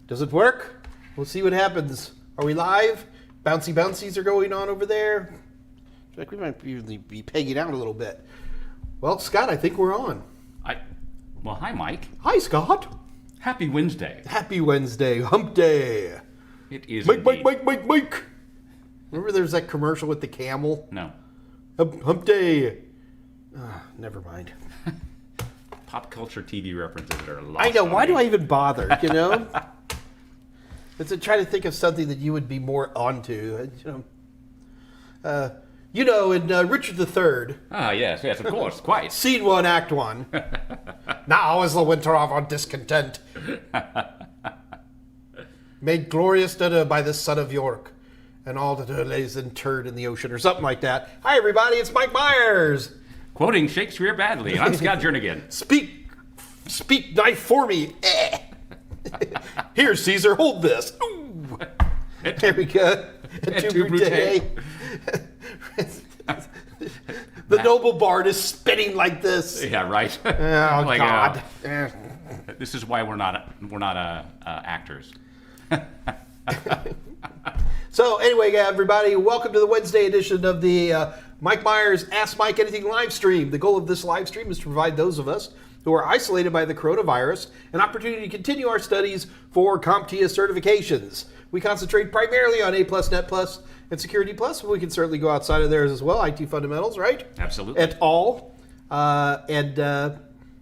Does it work? We'll see what happens. Are we live? Bouncy bouncies are going on over there. I feel like we might be pegging out a little bit. Well, Scott, I think we're on. Well, hi, Mike. Hi, Scott. Happy Wednesday. Happy Wednesday. Hump day. It is Mike. Remember there's that commercial with the camel? No. Hump day. Never mind. Pop culture TV references that are lost. I know. Why do I even bother, you know? It's to try to think of something that you would be more onto, in Richard III. Ah, yes, of course, quite. Scene 1, Act 1. Now is the winter of our discontent. Made glorious by the son of York, and all that lays interred in the ocean, or something like that. Hi, everybody, it's Mike Meyers. Quoting Shakespeare badly. I'm Scott Jernigan. Speak knife for me. Here, Caesar, hold this. Ooh. There we go. The noble bard is spitting like this. Yeah, right. Oh, God. This is why we're not actors. So anyway, everybody, welcome to the Wednesday edition of the Mike Meyers Ask Mike Anything live stream. The goal of this live stream is to provide those of us who are isolated by the coronavirus an opportunity to continue our studies for CompTIA certifications. We concentrate primarily on A+, Net+, and Security+, but we can certainly go outside of theirs as well. IT fundamentals, right? Absolutely. Et al.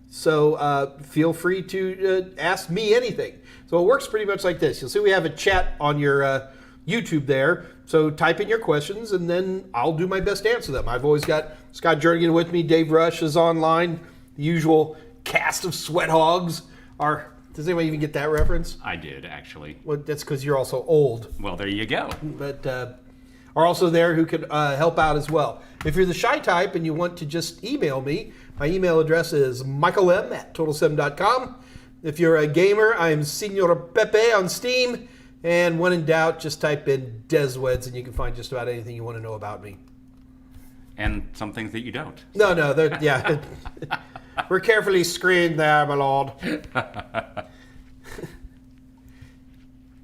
So feel free to ask me anything. So it works pretty much like this. You'll see we have a chat on your YouTube there. So type in your questions, and then I'll do my best to answer them. I've always got Scott Jernigan with me. Dave Rush is online. The usual cast of sweat hogs are. Does anyone even get that reference? I did, actually. Well, that's because you're also old. Well, there you go. But are also there who can help out as well. If you're the shy type and you want to just email me, my email address is michaelm@totalsim.com. If you're a gamer, I'm Senor Pepe on Steam. And when in doubt, just type in Desweds and you can find just about anything you want to know about me. And some things that you don't. No, yeah. We're carefully screened there, my lord.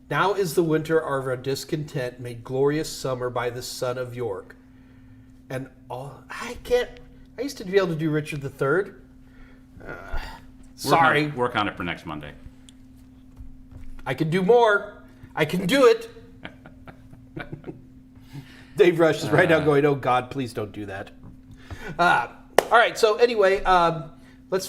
Now is the winter of our discontent made glorious summer by the son of York. And I used to be able to do Richard III. Sorry. Work on it for next Monday. I can do more. I can do it. Dave Rush is right now going, oh God, please don't do that. All right, so anyway, let's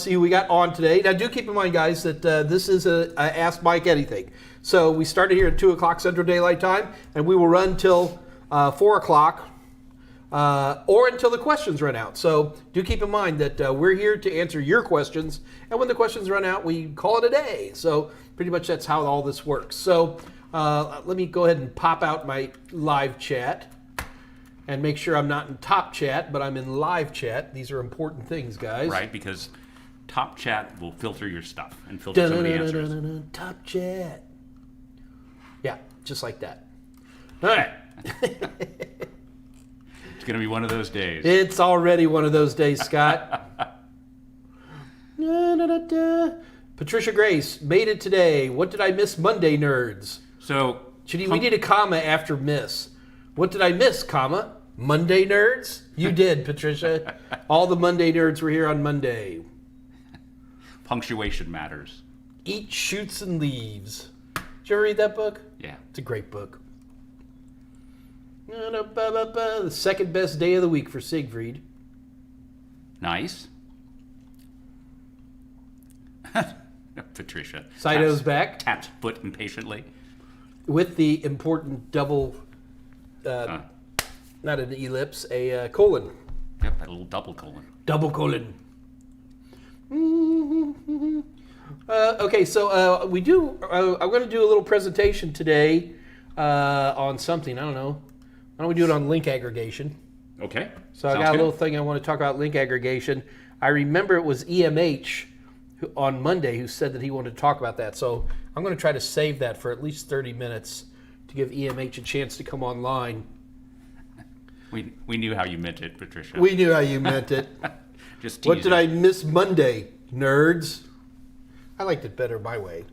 see who we got on today. Now do keep in mind, guys, that this is a Ask Mike Anything. So we started here at 2 o'clock Central Daylight Time, and we will run till 4 o'clock or until the questions run out. So do keep in mind that we're here to answer your questions, and when the questions run out, we call it a day. So pretty much that's how all this works. So let me go ahead and pop out my live chat and make sure I'm not in top chat, but I'm in live chat. These are important things, guys. Right, because top chat will filter your stuff and filter some of the answers. Top chat. Yeah, just like that. All right. It's going to be one of those days. It's already one of those days, Scott. Patricia Grace made it today. What did I miss, Monday nerds? So we need a comma after miss. What did I miss, comma? Monday nerds? You did, Patricia. All the Monday nerds were here on Monday. Punctuation matters. Eat, Shoots, and Leaves. Did you ever read that book? Yeah. It's a great book. The second best day of the week for Siegfried. Nice. Patricia. Saito's back. Taps foot impatiently. With the important double, not an ellipse, a colon. Yep, that little double colon. Double colon. Okay, so we do. I'm going to do a little presentation today on something. I don't know. Why don't we do it on link aggregation? Okay. So I got a little thing I want to talk about link aggregation. I remember it was EMH on Monday who said that he wanted to talk about that. So I'm going to try to save that for at least 30 minutes to give EMH a chance to come online. We knew how you meant it, Patricia. We knew how you meant it. Just What did I miss Monday, nerds? I liked it better my way.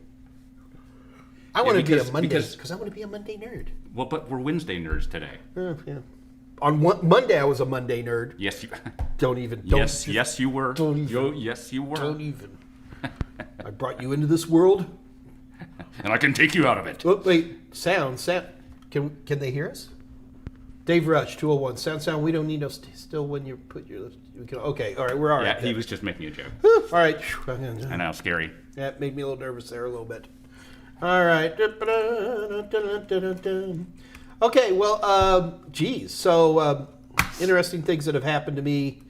I want to be a because- Monday because- because I want to be a Monday nerd. Well, but we're Wednesday nerds today. Yeah. On Monday, I was a Monday nerd. Yes, you. Don't even. Yes, you were. Don't even. Yes, you were. Don't even. I brought you into this world. And I can take you out of it. Oh, wait, sound. Can they hear us? Dave Rush, 201. Sound. We don't need no still when you put your. Okay, all right, we're all right. Yeah, he was just making a joke. All right. I know, scary. That made me a little nervous there a little bit. All right. Okay, well, geez. So, interesting things that have happened to me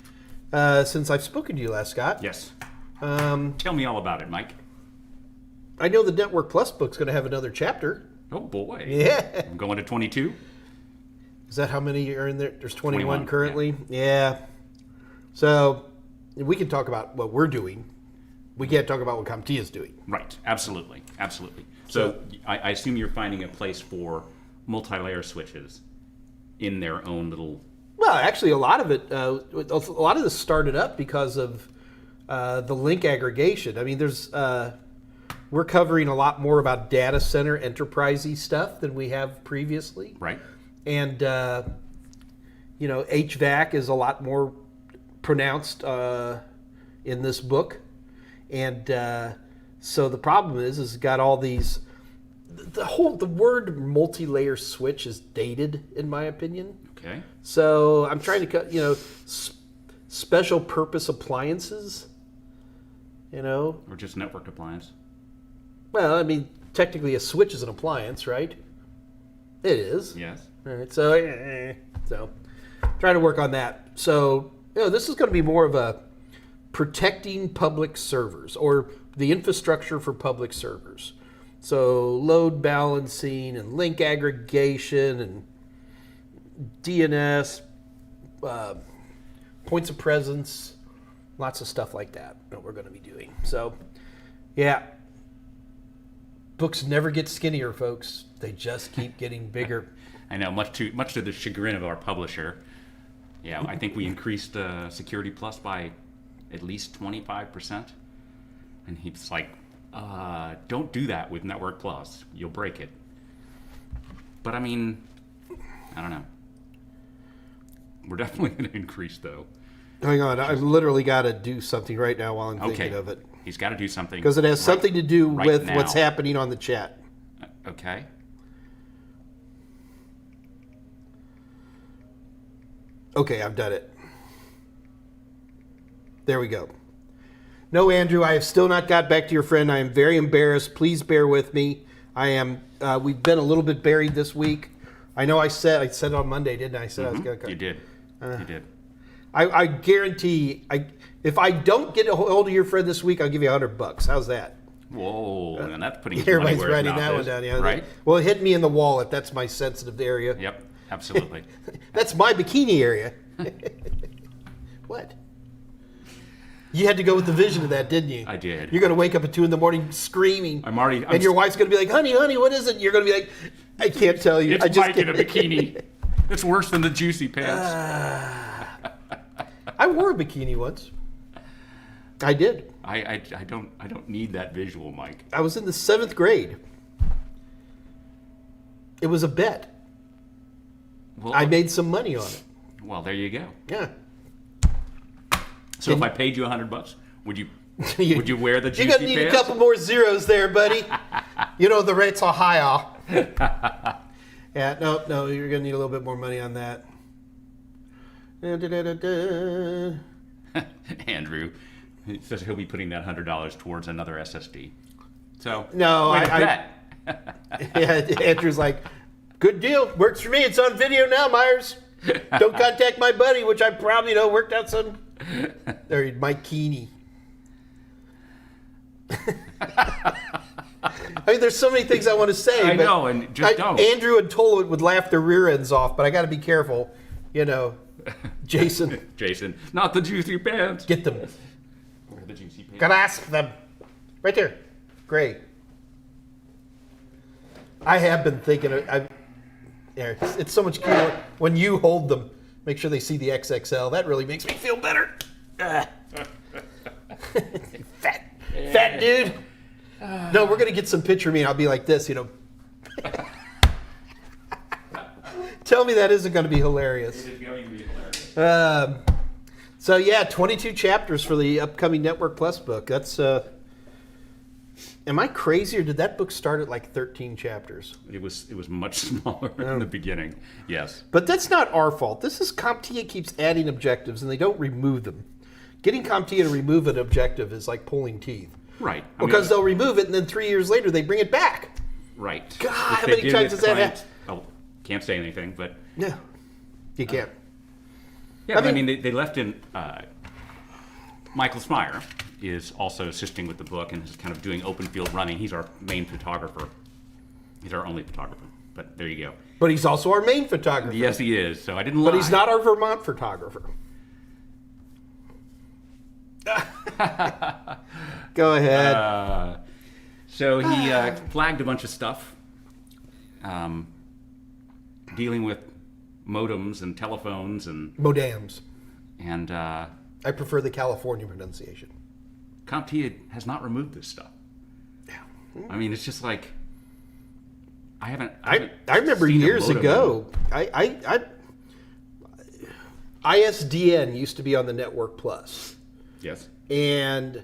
since I've spoken to you last, Scott. Yes. Tell me all about it, Mike. I know the Network Plus book's going to have another chapter. Oh, boy. Yeah. I'm going to 22. Is that how many are in there? There's 21 currently? Yeah. So, we can talk about what we're doing. We can't talk about what CompTIA is doing. Right. Absolutely. So I assume you're finding a place for multi-layer switches in their own little... Well, actually, a lot of this started up because of the link aggregation. I mean, we're covering a lot more about data center enterprise-y stuff than we have previously. Right. And, HVAC is a lot more pronounced in this book. And so the problem is it's got all these... The word multi-layer switch is dated, in my opinion. Okay. So I'm trying to cut, special purpose appliances, Or just networked appliance. Well, I mean, technically a switch is an appliance, right? It is. Yes. All right, so trying to work on that. So, this is going to be more of a protecting public servers or the infrastructure for public servers. So load balancing and link aggregation and DNS, points of presence, lots of stuff like that we're going to be doing. So, yeah. Books never get skinnier, folks. They just keep getting bigger. I know, much to the chagrin of our publisher. Yeah, I think we increased Security Plus by at least 25%. And he's like, don't do that with Network Plus. You'll break it. But I mean, I don't know. We're definitely going to increase, though. Hang on, I've literally got to do something right now while I'm thinking of it. He's got to do something. Because it has something to do with now. what's happening on the chat. Okay. Okay, I've done it. There we go. No, Andrew, I have still not got back to your friend. I am very embarrassed. Please bear with me. We've been a little bit buried this week. I know I said it on Monday, didn't I? I said I was going to come. You did. You did. I guarantee, if I don't get a hold of your friend this week, I'll give you $100. How's that? Whoa, and that's putting Everybody's money where his writing that mouth one is, down. Yeah, right? Well, it hit me in the wallet. That's my sensitive area. Yep, absolutely. That's my bikini area. What? You had to go with the vision of that, didn't you? I did. You're going to wake up at 2 a.m. screaming. I'm your wife's going to be like, honey, what is it? You're going to be like, I can't tell you. It's Mike in a bikini. It's worse than the juicy pants. I wore a bikini once. I did. I don't need that visual, Mike. I was in the 7th grade. It was a bet. Well, I made some money on it. Well, there you go. Yeah. So if I paid you $100, would you would you wear the juicy pants? You're gonna need a couple more zeros there, buddy. The rates are higher. Yeah, no, you're gonna need a little bit more money on that. Andrew says he'll be putting that $100 towards another SSD. So no, bet. Yeah, Andrew's like, good deal, works for me. It's on video now, Meyers. Don't contact my buddy, which I probably worked out some. There, Mike Keeney. I mean, there's so many things I want to say. I know, and just don't. Andrew and Tola would laugh their rear ends off, but I got to be careful. Jason. Jason, not the juicy pants. Get them. Where are the juicy pants? Grasp them. Right there. Great. I have been thinking. It's so much cooler when you hold them. Make sure they see the XXL. That really makes me feel better. Fat dude. No, we're going to get some picture of me and I'll be like this, Tell me that isn't going to be hilarious. It is going to be hilarious. So yeah, 22 chapters for the upcoming Network Plus book. That's, am I crazy or did that book start at like 13 chapters? It was much smaller in the beginning. Yes. But that's not our fault. This is CompTIA keeps adding objectives and they don't remove them. Getting CompTIA to remove an objective is like pulling teeth. Right. Because they'll remove it and then 3 years later they bring it back. Right. God, If how they many give times it does that clients- happen? Oh, can't say anything, but No, you can't. yeah. I I mean- mean, they left in. Michael Smyer is also assisting with the book and is kind of doing open field running. He's our main photographer. He's our only photographer. But there you go. But he's also our main photographer. Yes, he is. So I didn't lie. But he's not our Vermont photographer. Go ahead. So he flagged a bunch of stuff, dealing with modems and telephones and Modams. uh, I prefer the California pronunciation. CompTIA has not removed this stuff. I mean, it's just like I haven't remember seen a years modem ago. ISDN used to be on the Network Plus. Yes. And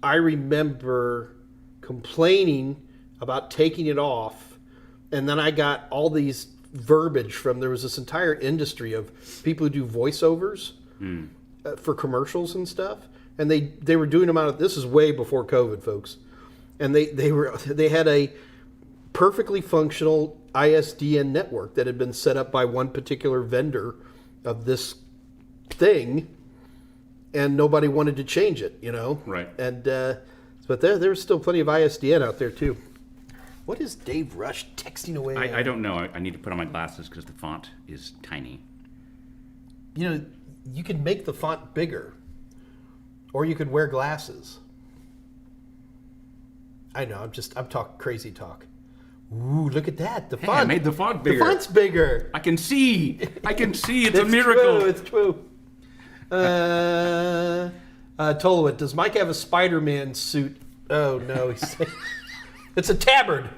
I remember complaining about taking it off, and then I got all these verbiage from, there was this entire industry of people who do voiceovers for commercials and stuff, and they were doing them out of, this is way before COVID, folks, and they had a perfectly functional ISDN network that had been set up by one particular vendor of this thing, and nobody wanted to change it, Right. And but there's still plenty of ISDN out there too. What is Dave Rush texting away? I don't know. I need to put on my glasses because the font is tiny. You can make the font bigger, or you could wear glasses. I know. I'm talking crazy talk. Ooh, look at that. The Hey, font. I made the font bigger. The font's bigger. I can see. It's a It's miracle. True, it's true. Tolowit, does Mike have a Spider-Man suit? Oh no, he's it's a tabard.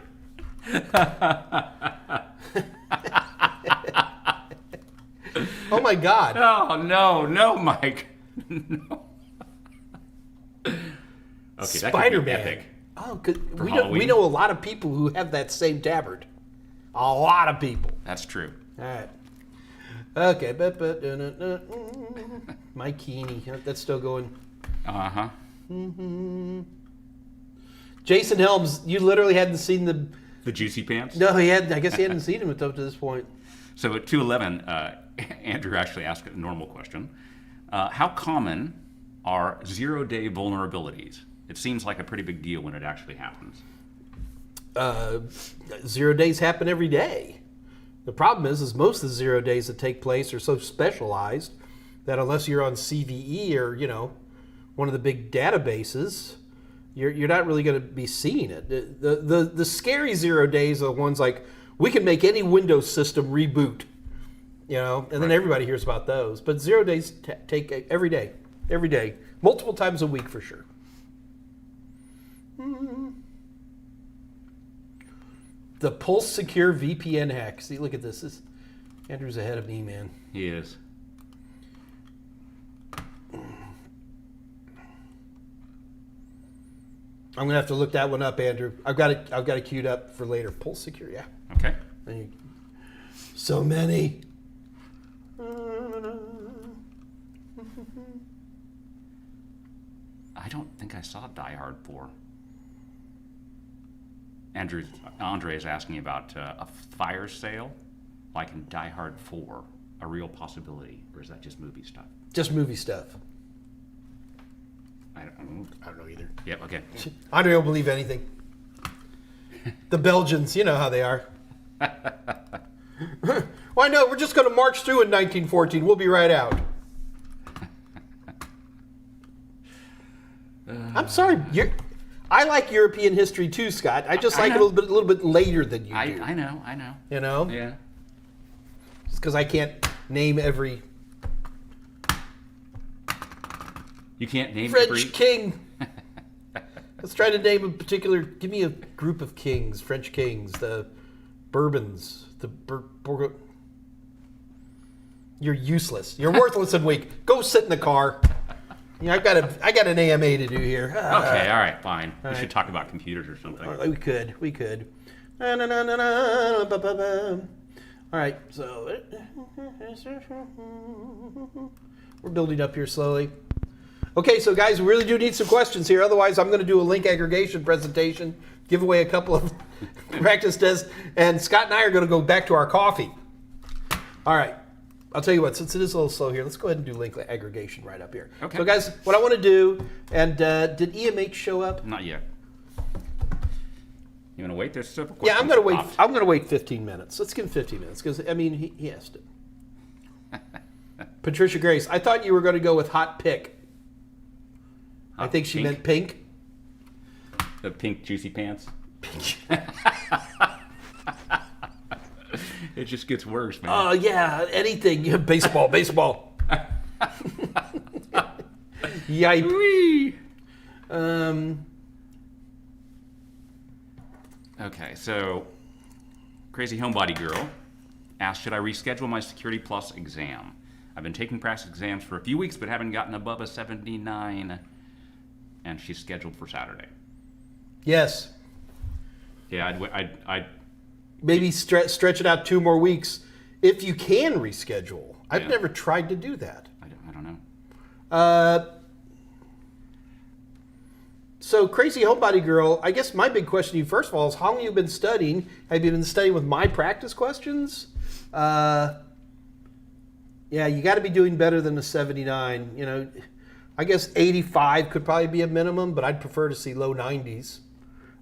Oh my God. Oh no, Mike. No. Okay, that could be Spider-Man. epic. Oh, For we Halloween. know a lot of people who have that same tabard. A lot of people. That's true. All right. Okay, Mike Keeney, that's still going. Uh huh. Jason Helms, you literally hadn't seen the. The juicy pants. No, he had. I guess he hadn't seen him up to this point. So at 211, Andrew actually asked a normal question. How common are 0-day vulnerabilities? It seems like a pretty big deal when it actually happens. 0 days happen every day. The problem is most of the 0 days that take place are so specialized that unless you're on CVE or one of the big databases, you're not really going to be seeing it. The scary 0 days are the ones like we can make any Windows system reboot, and then everybody hears about those. But 0 days take every day, multiple times a week for sure. The Pulse Secure VPN hack. See, look at this. Andrew's ahead of me, man. He is. I'm gonna have to look that one up, Andrew. I've got it queued up for later. Pulse Secure, yeah. Okay. So many. I don't think I saw Die Hard 4. Andre is asking about a fire sale, like in Die Hard 4, a real possibility, or is that just movie stuff? Just movie stuff. I don't know either. Yep. Okay. Andre will believe anything. The Belgians, you know how they are. Why no? We're just going to march through in 1914. We'll be right out. I'm sorry. I like European history too, Scott. I just like it a little bit later than you do. I know. You know? Yeah. Just because I can't name every You can't name French every. king. Let's try to name a particular. Give me a group of kings, French kings, the Bourbons, the You're useless. You're worthless and weak. Go sit in the car. Yeah, I got an AMA to do here. Okay, all right, fine. All We right. should talk about computers or something. We could. Na, na, na, na, na, ba, ba, ba. All right, so we're building up here slowly. Okay, so guys, we really do need some questions here. Otherwise, I'm going to do a link aggregation presentation, give away a couple of practice tests, and Scott and I are going to go back to our coffee. All right. I'll tell you what, since it is a little slow here, let's go ahead and do link aggregation right up here. Okay. So guys, what I want to do, and did EMH show up? Not yet. You want to wait? There's several Yeah, questions. I'm going to wait. popped. I'm going to wait 15 minutes. Let's give him 15 minutes because I mean he has to. Patricia Grace, I thought you were going to go with hot pick. I Hot think she pink? meant pink. The pink juicy pants. It just gets worse, man. Oh yeah, anything. Yeah, baseball. Yipe. Whee! Okay, so Crazy Homebody Girl asked, should I reschedule my Security Plus exam? I've been taking practice exams for a few weeks, but haven't gotten above a 79, and she's scheduled for Saturday. Yes. Yeah, I'd Maybe stretch it out 2 more weeks if you can reschedule. I've Yeah. never tried to do that. I don't know. So Crazy Homebody Girl, I guess my big question to you first of all is how long have you been studying? Have you been studying with my practice questions? Yeah, you got to be doing better than a 79. You know, I guess 85 could probably be a minimum, but I'd prefer to see low 90s.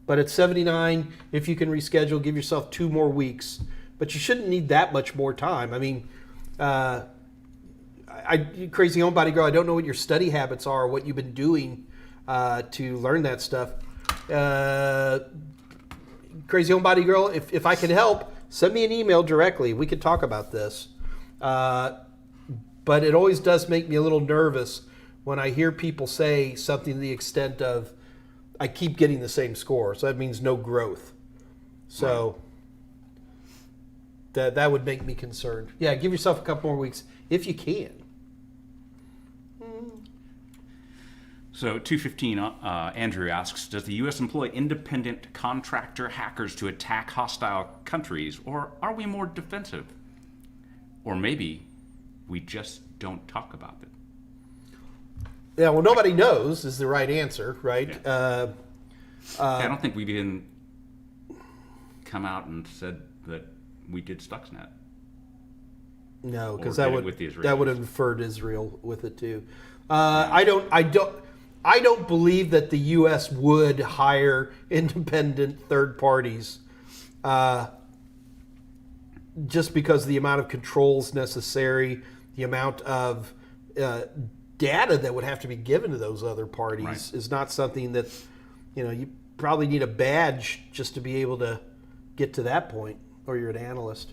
But at 79, if you can reschedule, give yourself 2 more weeks. But you shouldn't need that much more time. I mean, Crazy Homebody Girl, I don't know what your study habits are, what you've been doing to learn that stuff. Crazy Homebody Girl, if I can help, send me an email directly. We could talk about this. But it always does make me a little nervous when I hear people say something to the extent of, I keep getting the same score, so that means no growth. So that would make me concerned. Yeah, give yourself a couple more weeks if you can. So 215, Andrew asks, does the U.S. employ independent contractor hackers to attack hostile countries, or are we more defensive? Or maybe we just don't talk about it. Yeah, well, nobody knows is the right answer, right? Yeah. I don't think we've even come out and said that we did Stuxnet. No, because Or that did it would with the that would Israelis. have inferred Israel with it too. I don't believe that the U.S. would hire independent third parties just because of the amount of controls necessary, the amount of data that would have to be given to those other parties Right. is not something that, you probably need a badge just to be able to get to that point, or you're an analyst.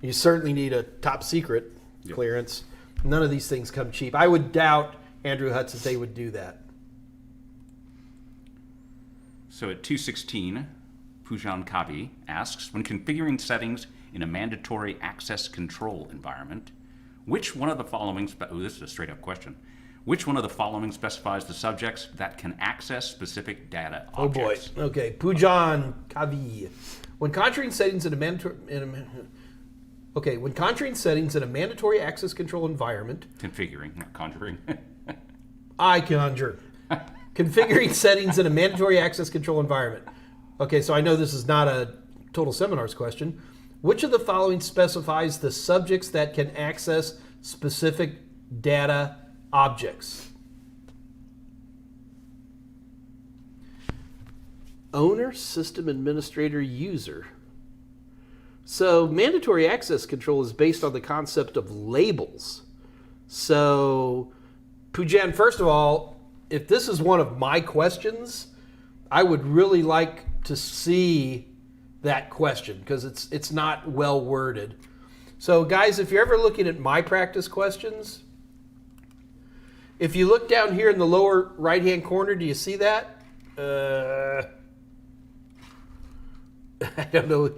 You certainly need a top secret Yep. clearance. None of these things come cheap. I would doubt, Andrew Hutz, that they would do that. So at 216, Pujan Kavi asks, when configuring settings in a mandatory access control environment, which one of the following, this is a straight up question, which one of the following specifies the subjects that can access specific data objects? Oh boy. Okay. Pujan Kavi. When conjuring settings in a mandatory access control environment, Configuring, not conjuring. I conjure. Configuring settings in a mandatory access control environment. Okay, so I know this is not a total seminars question. Which of the following specifies the subjects that can access specific data objects? Owner, system administrator, user. So mandatory access control is based on the concept of labels. So, Pujan, first of all, if this is one of my questions, I would really like to see that question because it's not well worded. So guys, if you're ever looking at my practice questions, if you look down here in the lower right hand corner, do you see that? I don't know.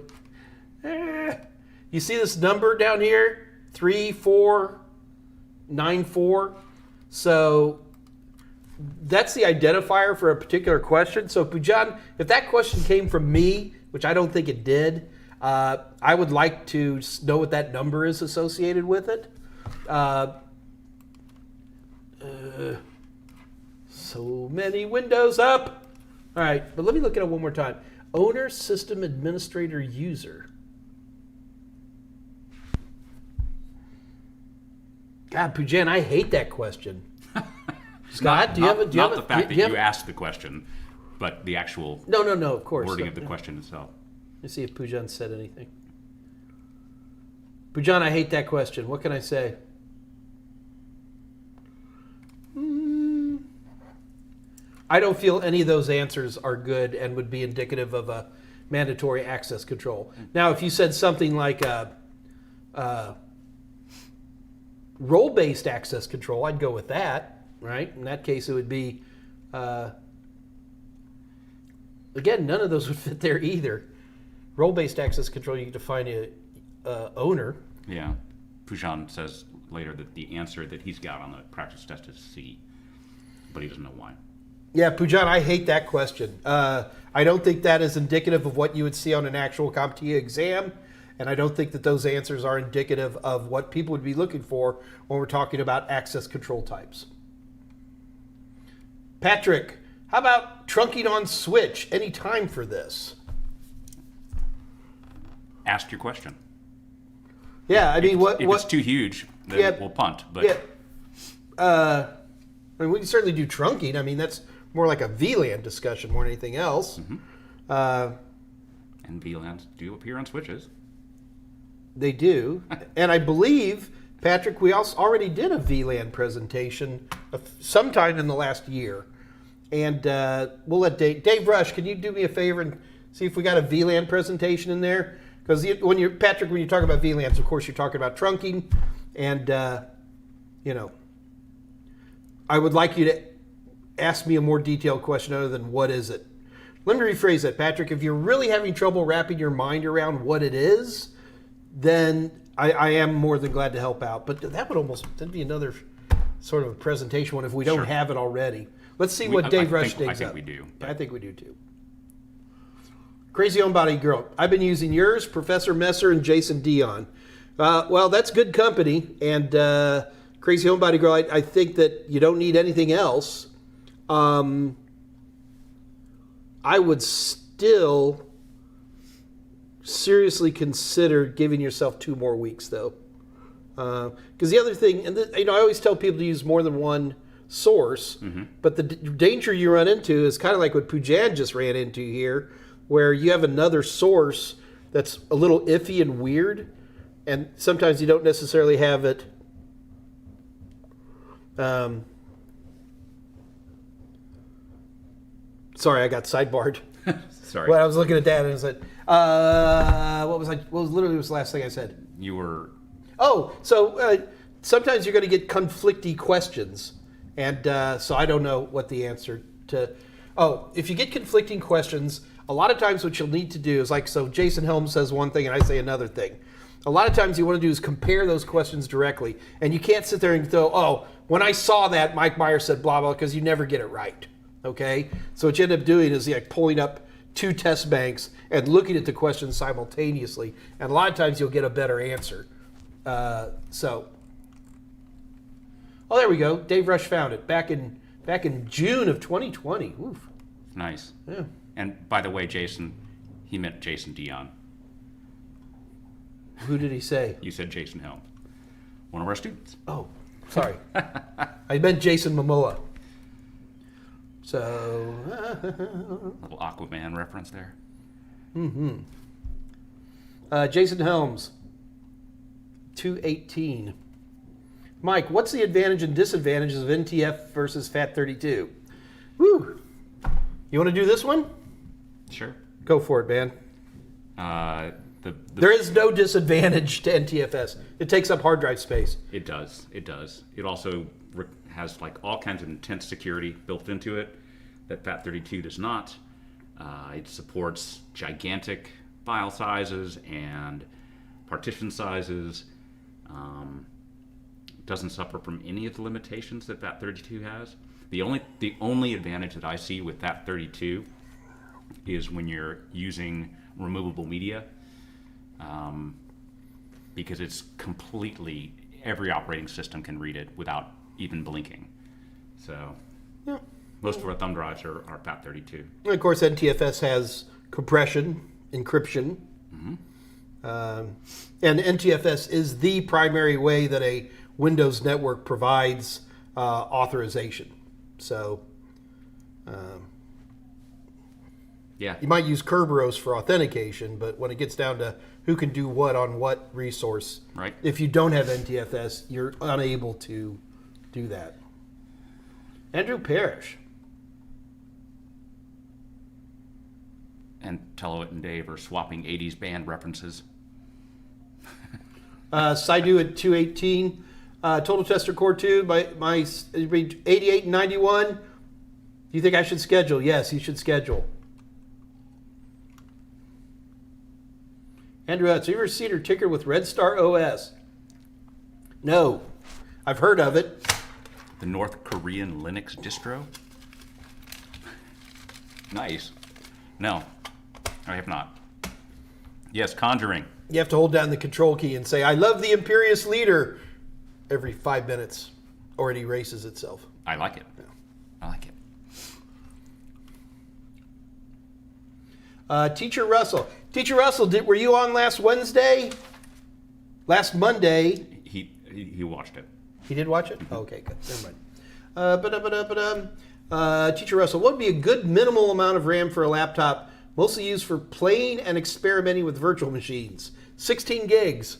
You see this number down here? 3494. So that's the identifier for a particular question. So Pujan, if that question came from me, which I don't think it did, I would like to know what that number is associated with it. So many windows up. All right, but let me look at it one more time. Owner, system administrator, user. God, Pujan, I hate that question. Scott, do you have a... Not the fact that you asked the question, but the actual No, of course. wording of the question itself. Let's see if Pujan said anything. Pujan, I hate that question. What can I say? I don't feel any of those answers are good and would be indicative of a mandatory access control. Now, if you said something like role-based access control, I'd go with that, right? In that case, it would be, again, none of those would fit there either. Role-based access control, you can define a owner. Yeah. Pujan says later that the answer that he's got on the practice test is C, but he doesn't know why. Yeah, Pujan, I hate that question. I don't think that is indicative of what you would see on an actual CompTIA exam, and I don't think that those answers are indicative of what people would be looking for when we're talking about access control types. Patrick, how about trunking on switch? Any time for this? Ask your question. Yeah, I mean, If it's too huge, then we'll punt. But yeah, I mean, we can certainly do trunking. I mean, that's more like a VLAN discussion more than anything else. Mm-hmm. And VLANs do appear on switches. They do. And I believe, Patrick, we also already did a VLAN presentation sometime in the last year. And we'll let Dave Rush, can you do me a favor and see if we got a VLAN presentation in there? Because when you're talking about VLANs, of course, you're talking about trunking. And, I would like you to ask me a more detailed question other than what is it. Let me rephrase that, Patrick. If you're really having trouble wrapping your mind around what it is, then I am more than glad to help out. But that'd be another sort of a presentation one if we don't have it already. Let's see what Dave Rush digs up. I think we do. I think we do too. Crazy Homebody Girl. I've been using yours, Professor Messer, and Jason Dion. Well, that's good company. And Crazy Homebody Girl, I think that you don't need anything else. I would still seriously consider giving yourself 2 more weeks, though. Because the other thing, and I always tell people to use more than one source, but the danger you run into is kind of like what Pujan just ran into here, where you have another source that's a little iffy and weird, and sometimes you don't necessarily have it. Sorry, I got sidebarred. Sorry. Well, I was looking at that and I said, what was the last thing I said? You were... Oh, so sometimes you're going to get conflicty questions. And so I don't know what the answer to... Oh, if you get conflicting questions, a lot of times what you'll need to do is so Jason Helms says one thing and I say another thing. A lot of times you want to do is compare those questions directly. And you can't sit there and go, when I saw that, Mike Meyers said blah, blah, because you never get it right. Okay? So what you end up doing is pulling up 2 test banks and looking at the questions simultaneously. And a lot of times you'll get a better answer. Oh, there we go. Dave Rush found it back in June of 2020. Oof. Nice. Yeah. And by the way, Jason, he meant Jason Dion. Who did he say? You said Jason Helm, one of our students. Oh, sorry. I meant Jason Momoa. So... Little Aquaman reference there. Jason Helms, 218. Mike, what's the advantage and disadvantages of NTF versus FAT32? Woo! You want to do this one? Sure. Go for it, man. There is no disadvantage to NTFS. It takes up hard drive space. It does. It does. It also has all kinds of intense security built into it. that FAT32 does not. It supports gigantic file sizes and partition sizes. Doesn't suffer from any of the limitations that FAT32 has. The only advantage that I see with FAT32 is when you're using removable media, because it's completely, every operating system can read it without even blinking. So Yeah. most of our thumb drives are FAT32. And of course, NTFS has compression, encryption. And NTFS is the primary way that a Windows network provides authorization. So Yeah. you might use Kerberos for authentication, but when it gets down to who can do what on what resource, Right. if you don't have NTFS, you're unable to do that. Andrew Parrish. And Telowit and Dave are swapping 80s band references. Saidu at 218. Total Tester Core 2, my 88 and 91. Do you think I should schedule? Yes, you should schedule. Andrew, have you ever seen or tinkered with Red Star OS? No. I've heard of it. The North Korean Linux distro? Nice. No, I have not. Yes, Conjuring. You have to hold down the control key and say, I love the Imperious Leader every 5 minutes, or it erases itself. I like it. I like it. Teacher Russell. Teacher Russell, were you on last Wednesday? Last Monday? He watched it. He did watch it? Oh, okay, good. Never mind. Teacher Russell, what would be a good minimal amount of RAM for a laptop, mostly used for playing and experimenting with virtual machines? 16 gigs.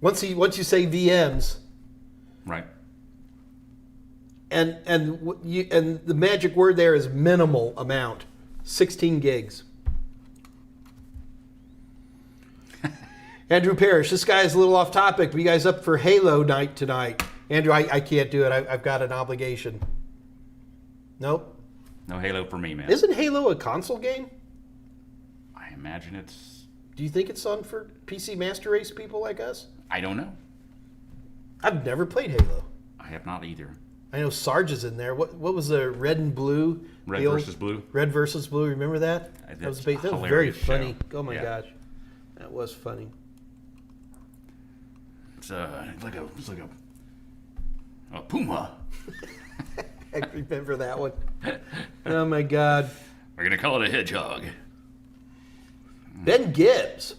Once you say VMs, Right. and the magic word there is minimal amount. 16 gigs. Andrew Parrish, this guy is a little off topic, but you guys up for Halo night tonight? Andrew, I can't do it. I've got an obligation. Nope. No Halo for me, man. Isn't Halo a console game? I imagine it's... Do you think it's on for PC Master Race people like us? I don't know. I've never played Halo. I have not either. I know Sarge is in there. What was the red and blue? Red The old- versus blue? Red versus blue. Remember that? That was That's a very hilarious funny. show. Oh my Yeah. gosh, that was funny. It's like a puma. I remember that one. Oh my God. We're gonna call it a hedgehog. Ben Gibbs.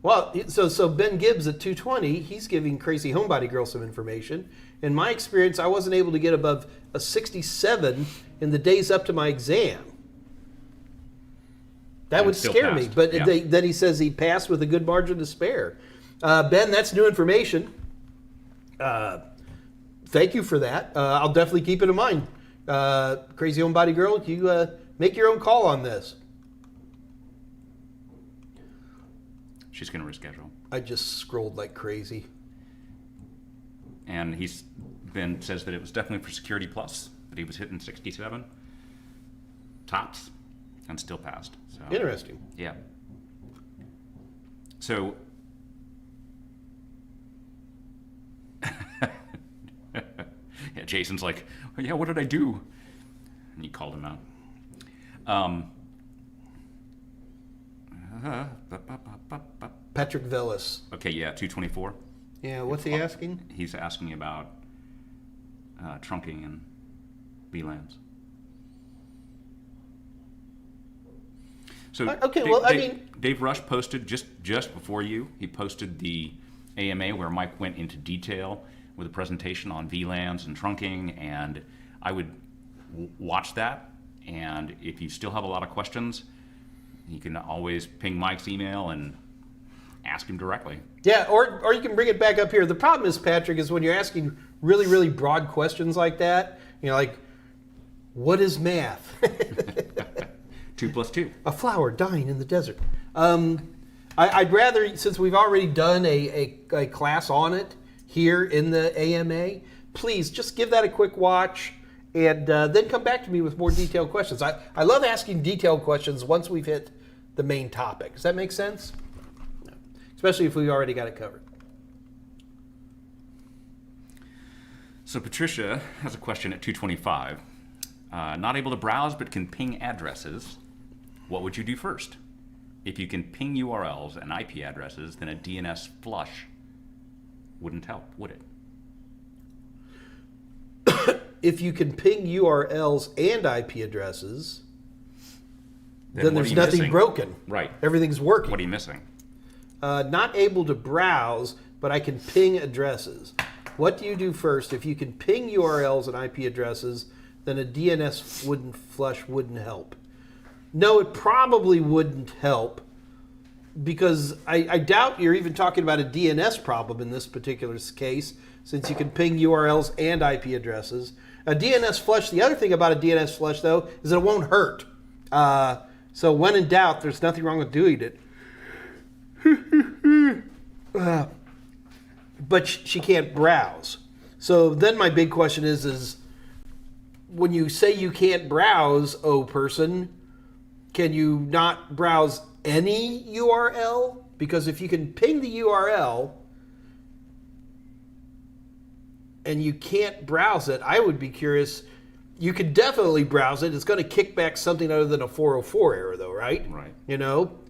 Well, so Ben Gibbs at 220, he's giving Crazy Homebody Girl some information. In my experience, I wasn't able to get above a 67 in the days up to my exam. That And would still scare me. passed, But yeah. then he says he passed with a good margin to spare. Ben, that's new information. Thank you for that. I'll definitely keep it in mind. Crazy Homebody Girl, you make your own call on this. She's gonna reschedule. I just scrolled like crazy. And Ben says that it was definitely for Security Plus, but he was hitting 67 tops and still passed. So Interesting. yeah. So yeah, Jason's like, oh, yeah, what did I do? And he called him out. Patrick Vellis. Okay, yeah, 224. Yeah, what's he asking? He's asking about trunking and VLANs. So Okay, well, I mean- Dave Rush posted just before you. He posted the AMA where Mike went into detail with a presentation on VLANs and trunking, and I would watch that. And if you still have a lot of questions, you can always ping Mike's email and ask him directly. Yeah, or you can bring it back up here. The problem is, Patrick, is when you're asking really, really broad questions like that, you know, like, what is math? 2 + 2. A flower dying in the desert. I'd rather, since we've already done a class on it here in the AMA, please just give that a quick watch and then come back to me with more detailed questions. I love asking detailed questions once we've hit the main topic. Does that make sense? Especially if we've already got it covered. So Patricia has a question at 225. Not able to browse but can ping addresses. What would you do first? If you can ping URLs and IP addresses, then a DNS flush wouldn't help, would it? If you can ping URLs and IP addresses, then what there's are you nothing missing? broken. Right. Everything's working. What are you missing? Not able to browse, but I can ping addresses. What do you do first? If you can ping URLs and IP addresses, then a DNS flush wouldn't help. No, it probably wouldn't help because I doubt you're even talking about a DNS problem in this particular case, since you can ping URLs and IP addresses. A DNS flush, the other thing about a DNS flush, though, is that it won't hurt. So when in doubt, there's nothing wrong with doing it. But she can't browse. So then my big question is when you say you can't browse, person, can you not browse any URL? Because if you can ping the URL and you can't browse it, I would be curious. You could definitely browse it. It's going to kick back something other than a 404 error, though, right? Right.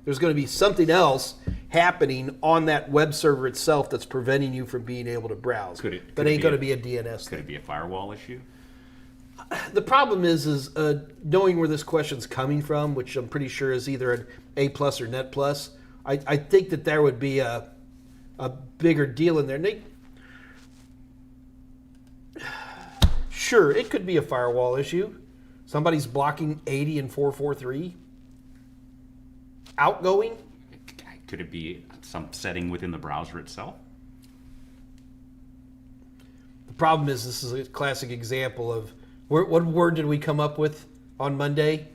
There's going to be something else happening on that web server itself that's preventing you from being able to browse. Could it That ain't be going to be a DNS Could thing. it be a firewall issue? The problem is knowing where this question's coming from, which I'm pretty sure is either an A plus or Net plus. I think that there would be a bigger deal in there. Sure, it could be a firewall issue. Somebody's blocking 80 and 443. Outgoing? Could it be some setting within the browser itself? The problem is this is a classic example of what word did we come up with on Monday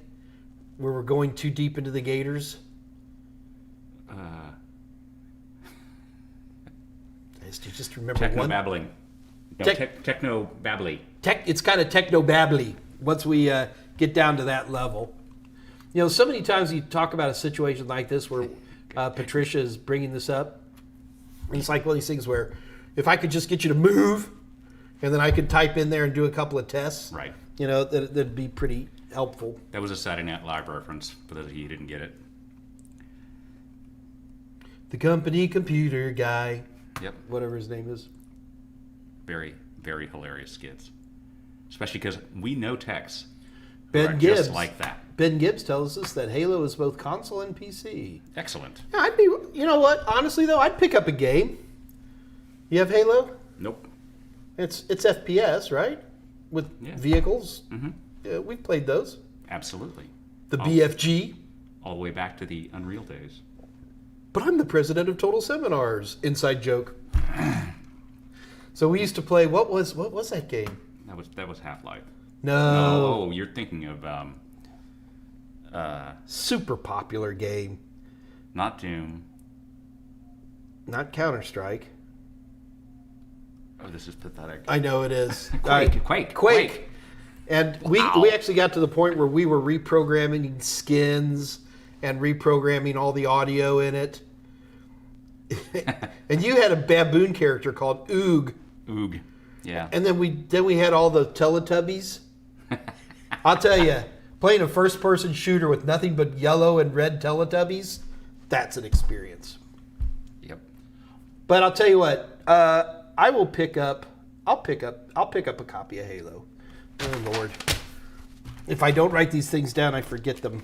where we're going too deep into the gators? Do you just remember one? Techno-babbling. No, techno-babbly. It's kind of techno-babbly once we get down to that level. So many times you talk about a situation like this where Patricia is bringing this up. And it's like one of these things where if I could just get you to move and then I could type in there and do a couple of tests, Right. That'd be pretty helpful. That was a Saturday Night Live reference for those of you who didn't get it. The company computer guy, Yep. whatever his name is. Very, very hilarious skits. Especially because we know techs who Ben are Gibbs. just like that. Ben Gibbs tells us that Halo is both console and PC. Excellent. Yeah, you know what? Honestly, though, I'd pick up a game. You have Halo? Nope. It's FPS, right? With vehicles. Mm-hmm. Yeah, we've played those. Absolutely. The BFG. All the way back to the Unreal days. But I'm the president of Total Seminars. Inside joke. So we used to play. What was that game? That was Half-Life. No. No, you're thinking of Super popular game. not Doom. Not Counter-Strike. Oh, this is pathetic. I know it is. Quake. And Wow. we actually got to the point where we were reprogramming skins and reprogramming all the audio in it. And you had a baboon character called Oog. Oog. Yeah. And then we had all the Teletubbies. I'll tell you, playing a first-person shooter with nothing but yellow and red Teletubbies, that's an experience. Yep. But I'll tell you what, I'll pick up a copy of Halo. Oh Lord. If I don't write these things down, I forget them.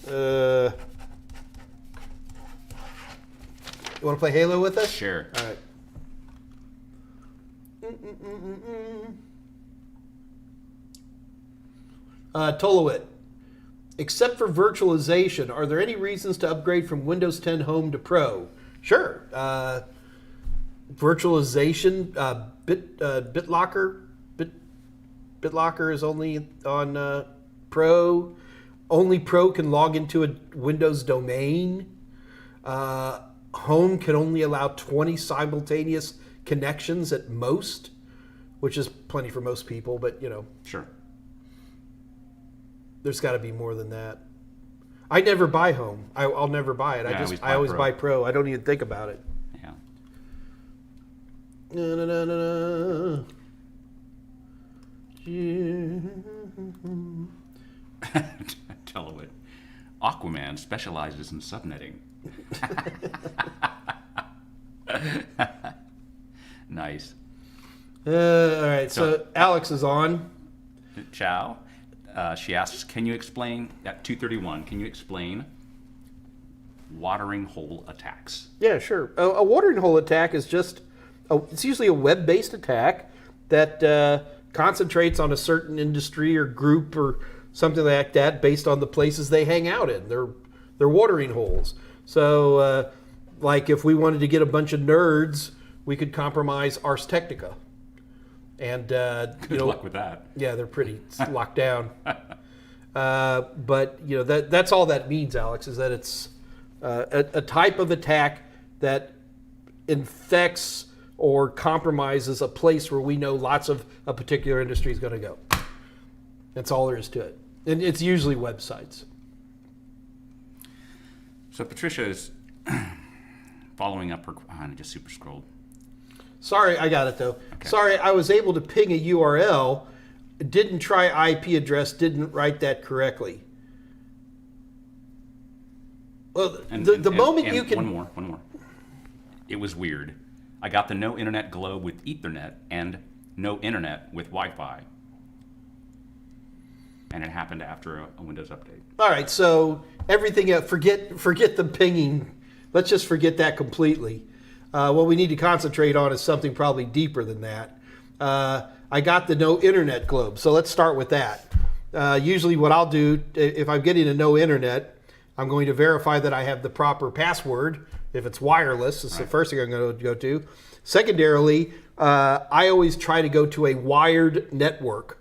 You want to play Halo with us? Sure. All right. Tolowit. Except for virtualization, are there any reasons to upgrade from Windows 10 Home to Pro? Sure. Virtualization, BitLocker is only on Pro. Only Pro can log into a Windows domain. Home can only allow 20 simultaneous connections at most, which is plenty for most people, but Sure. there's got to be more than that. I never buy home. I'll never buy it. Yeah, I always Pro. buy Pro. I don't even think about it. Yeah. Na, na, na, na, na. Tell it. Aquaman specializes in subnetting. Nice. All right, so Alex is on. Ciao. She asks, can you explain, at 231, can you explain watering hole attacks? Yeah, sure. A watering hole attack is it's usually a web-based attack that concentrates on a certain industry or group or something like that based on the places they hang out in. They're watering holes. So, like if we wanted to get a bunch of nerds, we could compromise Ars Technica. And Good luck with that. Yeah, they're pretty locked down. But that's all that means, Alex, is that it's a type of attack that infects or compromises a place where we know lots of a particular industry is going to go. That's all there is to it. And it's usually websites. So Patricia is following up her. I just super scrolled. Sorry, I got it though. Okay. Sorry, I was able to ping a URL, didn't try IP address, didn't write that correctly. Well, the moment you can... One more. It was weird. I got the no internet globe with Ethernet and no internet with Wi-Fi. And it happened after a Windows update. All right, so everything else, forget the pinging. Let's just forget that completely. What we need to concentrate on is something probably deeper than that. I got the no internet globe, so let's start with that. Usually what I'll do, if I'm getting a no internet, I'm going to verify that I have the proper password. If it's wireless, it's the first thing I'm going to go to. Secondarily, I always try to go to a wired network.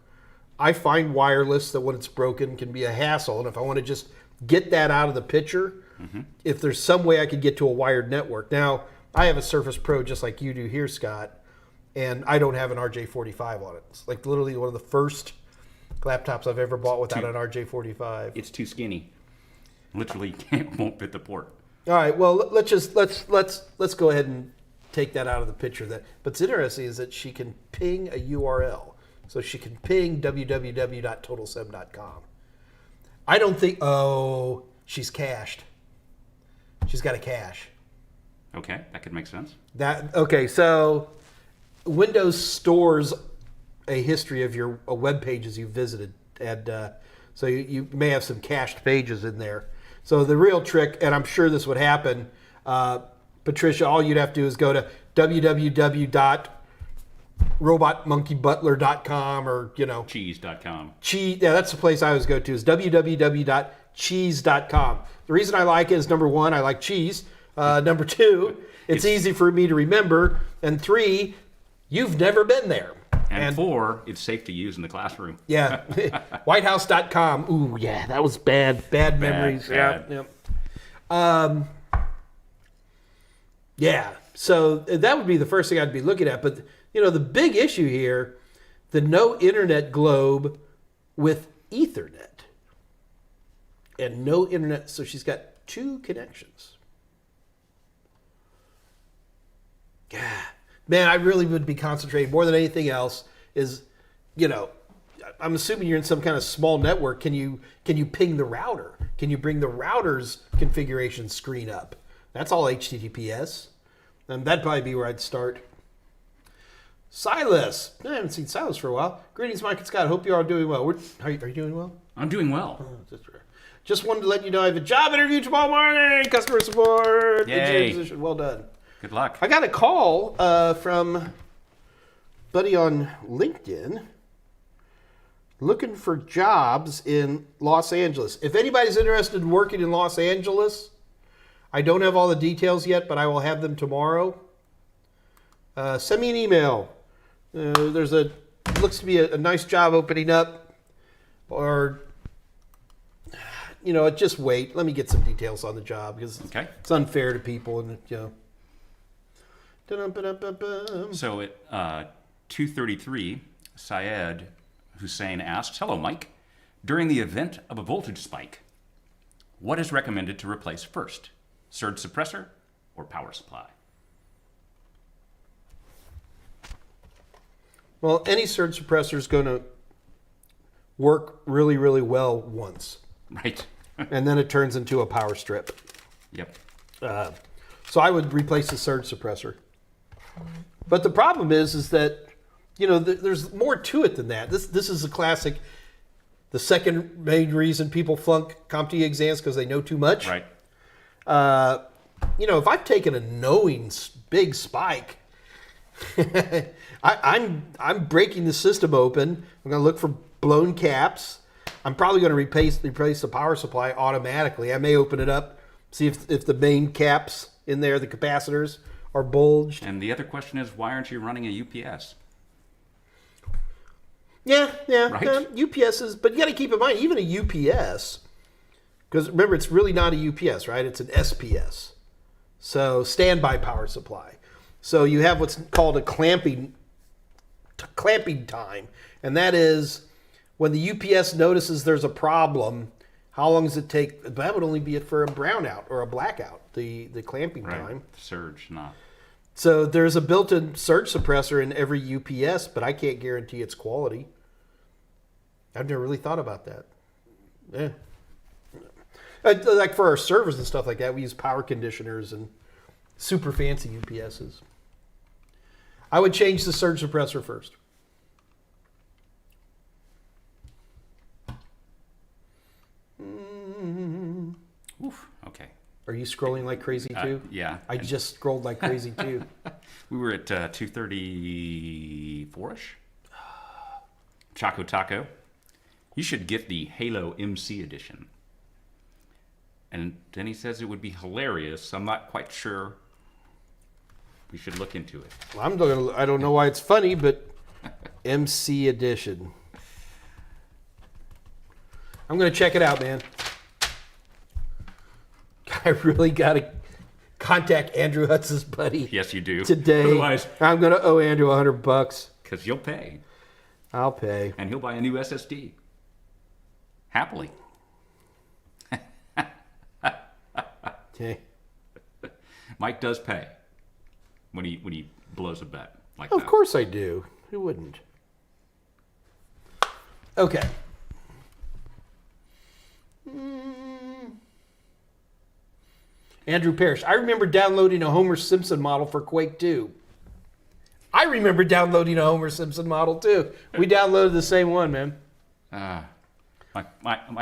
I find wireless that when it's broken can be a hassle, and if I want to just get that out of the picture, if there's some way I could get to a wired network. Now, I have a Surface Pro just like you do here, Scott, and I don't have an RJ45 on it. It's like literally one of the first laptops I've ever bought without an RJ45. It's too skinny. Literally won't fit the port. All right, well let's go ahead and take that out of the picture. But what's interesting is that she can ping a URL. So she can ping www.totalsem.com. I don't think, she's cached. She's got a cache. Okay, that could make sense. So Windows stores a history of your web pages you visited. And so you may have some cached pages in there. So the real trick, and I'm sure this would happen, Patricia, all you'd have to do is go to www.robotmonkeybutler.com or, Cheese.com. Yeah, that's the place I always go to is www.cheese.com. The reason I like it is, number one, I like cheese. Number two, it's easy for me to remember. And three, you've never been there. And four, it's safe to use in the classroom. Yeah. Whitehouse.com. Ooh, yeah, that was bad. Bad memories. Bad. Yeah. Yeah. So that would be the first thing I'd be looking at. But, the big issue here, the no internet globe with Ethernet. And no internet. So she's got two connections. Yeah. Man, I really would be concentrating more than anything else is, I'm assuming you're in some kind of small network. Can you ping the router? Can you bring the router's configuration screen up? That's all HTTPS. And that'd probably be where I'd start. Silas. I haven't seen Silas for a while. Greetings, Mike and Scott. Hope you are doing well. Are you doing well? I'm doing well. Just wanted to let you know I have a job interview tomorrow morning. Customer support. Yay. Engineering position. Well done. Good luck. I got a call from buddy on LinkedIn looking for jobs in Los Angeles. If anybody's interested in working in Los Angeles, I don't have all the details yet, but I will have them tomorrow. Send me an email. Looks to be a nice job opening up, or just wait. Let me get some details on the job because it's unfair to people, and Dun-dun-ba-dun-ba-bum. So at 2:33, Syed Hussein asks, "Hello, Mike. During the event of a voltage spike, what is recommended to replace first? Surge suppressor or power supply?" Well, any surge suppressor is going to work really, really well once, Right. and then it turns into a power strip. Yep. So I would replace the surge suppressor. But the problem is that, there's more to it than that. This is a classic. The second main reason people flunk CompTIA exams because they know too much. Right. If I've taken a knowing big spike, I'm breaking the system open. I'm going to look for blown caps. I'm probably going to replace the power supply automatically. I may open it up, see if the main caps in there, the capacitors, are bulged. And the other question is, why aren't you running a UPS? Yeah, Right. UPSs, but you got to keep in mind, even a UPS, because remember, it's really not a UPS, right? It's an SPS. So standby power supply. So you have what's called a clamping time, and that is when the UPS notices there's a problem. How long does it take? That would only be for a brownout or a blackout. The clamping time. Surge, not. So there's a built-in surge suppressor in every UPS, but I can't guarantee its quality. I've never really thought about that. Yeah. Like for our servers and stuff like that, we use power conditioners and super fancy UPSs. I would change the surge suppressor first. Oof. Okay. Are you scrolling like crazy too? Yeah. I just scrolled like crazy too. We were at 2:34ish. Choco Taco. You should get the Halo MC edition. And then he says it would be hilarious. I'm not quite sure. We should look into it. I don't know why it's funny, but MC edition. I'm going to check it out, man. I really got to contact Andrew Hutz's buddy. Yes, you do. Today. Otherwise, I'm going to owe Andrew $100. because you'll pay. I'll pay. And he'll buy a new SSD. Happily. Okay. Mike does pay when he blows a bet like Of that. course I do. Who wouldn't? Okay. Andrew Parrish. I remember downloading a Homer Simpson model for Quake 2. I remember downloading a Homer Simpson model too. We downloaded the same one, man. I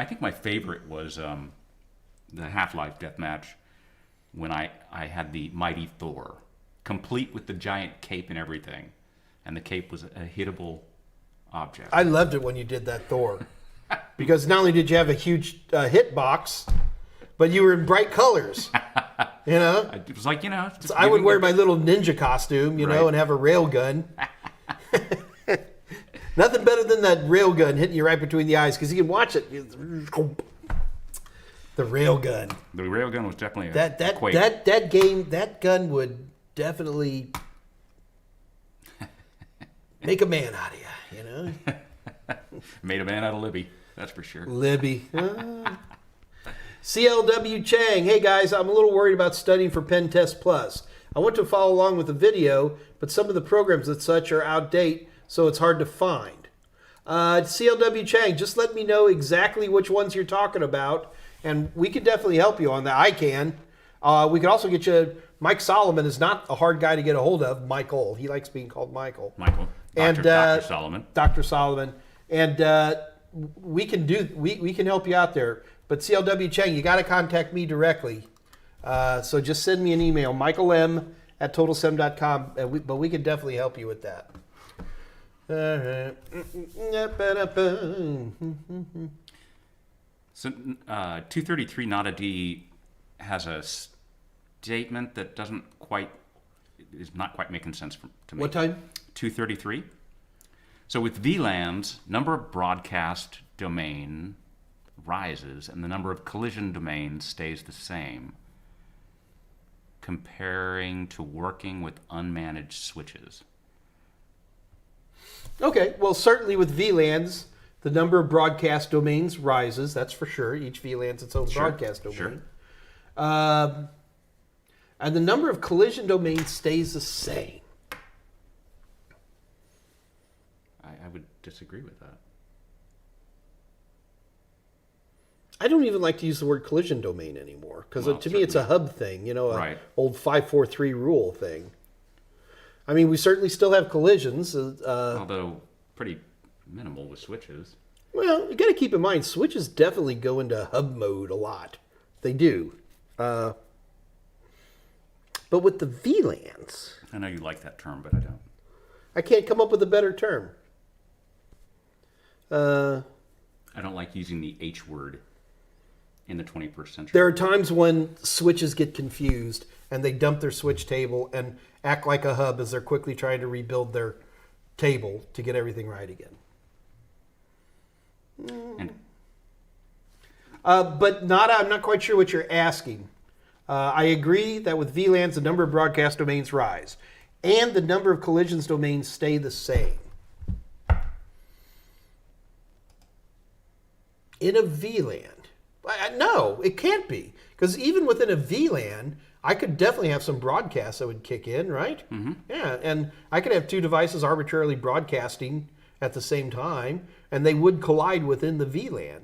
think my favorite was the Half-Life deathmatch when I had the Mighty Thor, complete with the giant cape and everything. And the cape was a hittable object. I loved it when you did that Thor. Because not only did you have a huge hit box, but you were in bright colors. You know? It was like, just I would giving wear the- my little ninja costume, you know, Right. and have a rail gun. Nothing better than that rail gun hitting you right between the eyes because you can watch it. The rail gun. The railgun was definitely a That quake. that gun would definitely make a man out of you, you know? Made a man out of Libby, that's for sure. Libby. CLW Chang. Hey guys, I'm a little worried about studying for Pen Test Plus. I want to follow along with the video, but some of the programs and such are outdated, so it's hard to find. CLW Chang, just let me know exactly which ones you're talking about, and we can definitely help you on that. I can. We can also get you. Mike Solomon is not a hard guy to get a hold of. Michael. He likes being called Michael. Michael. And Dr. Solomon. Dr. Solomon. And we can help you out there. But CLW Chang, you got to contact me directly. So just send me an email, michaelm@totalsem.com, but we can definitely help you with that. So 233 Nada D has a statement that is not quite making sense to me. What time? 233. So with VLANs, number of broadcast domain rises and the number of collision domains stays the same. comparing to working with unmanaged switches. Okay, well, certainly with VLANs, the number of broadcast domains rises. That's for sure. Each VLAN's its own broadcast domain. Sure. And the number of collision domains stays the same. I would disagree with that. I don't even like to use the word collision domain anymore because Well, to me it's a hub thing, a Right. old 543 rule thing. I mean, we certainly still have collisions. Although pretty minimal with switches. Well, you got to keep in mind, switches definitely go into hub mode a lot. They do. But with the VLANs, I know you like that term, but I don't. I can't come up with a better term. I don't like using the H word in the 21st century. There are times when switches get confused and they dump their switch table and act like a hub as they're quickly trying to rebuild their table to get everything right again. And But I'm not quite sure what you're asking. I agree that with VLANs, the number of broadcast domains rise, and the number of collisions domains stay the same. In a VLAN, no, it can't be, because even within a VLAN, I could definitely have some broadcasts that would kick in, right? Mm-hmm. Yeah, and I could have two devices arbitrarily broadcasting at the same time, and they would collide within the VLAN.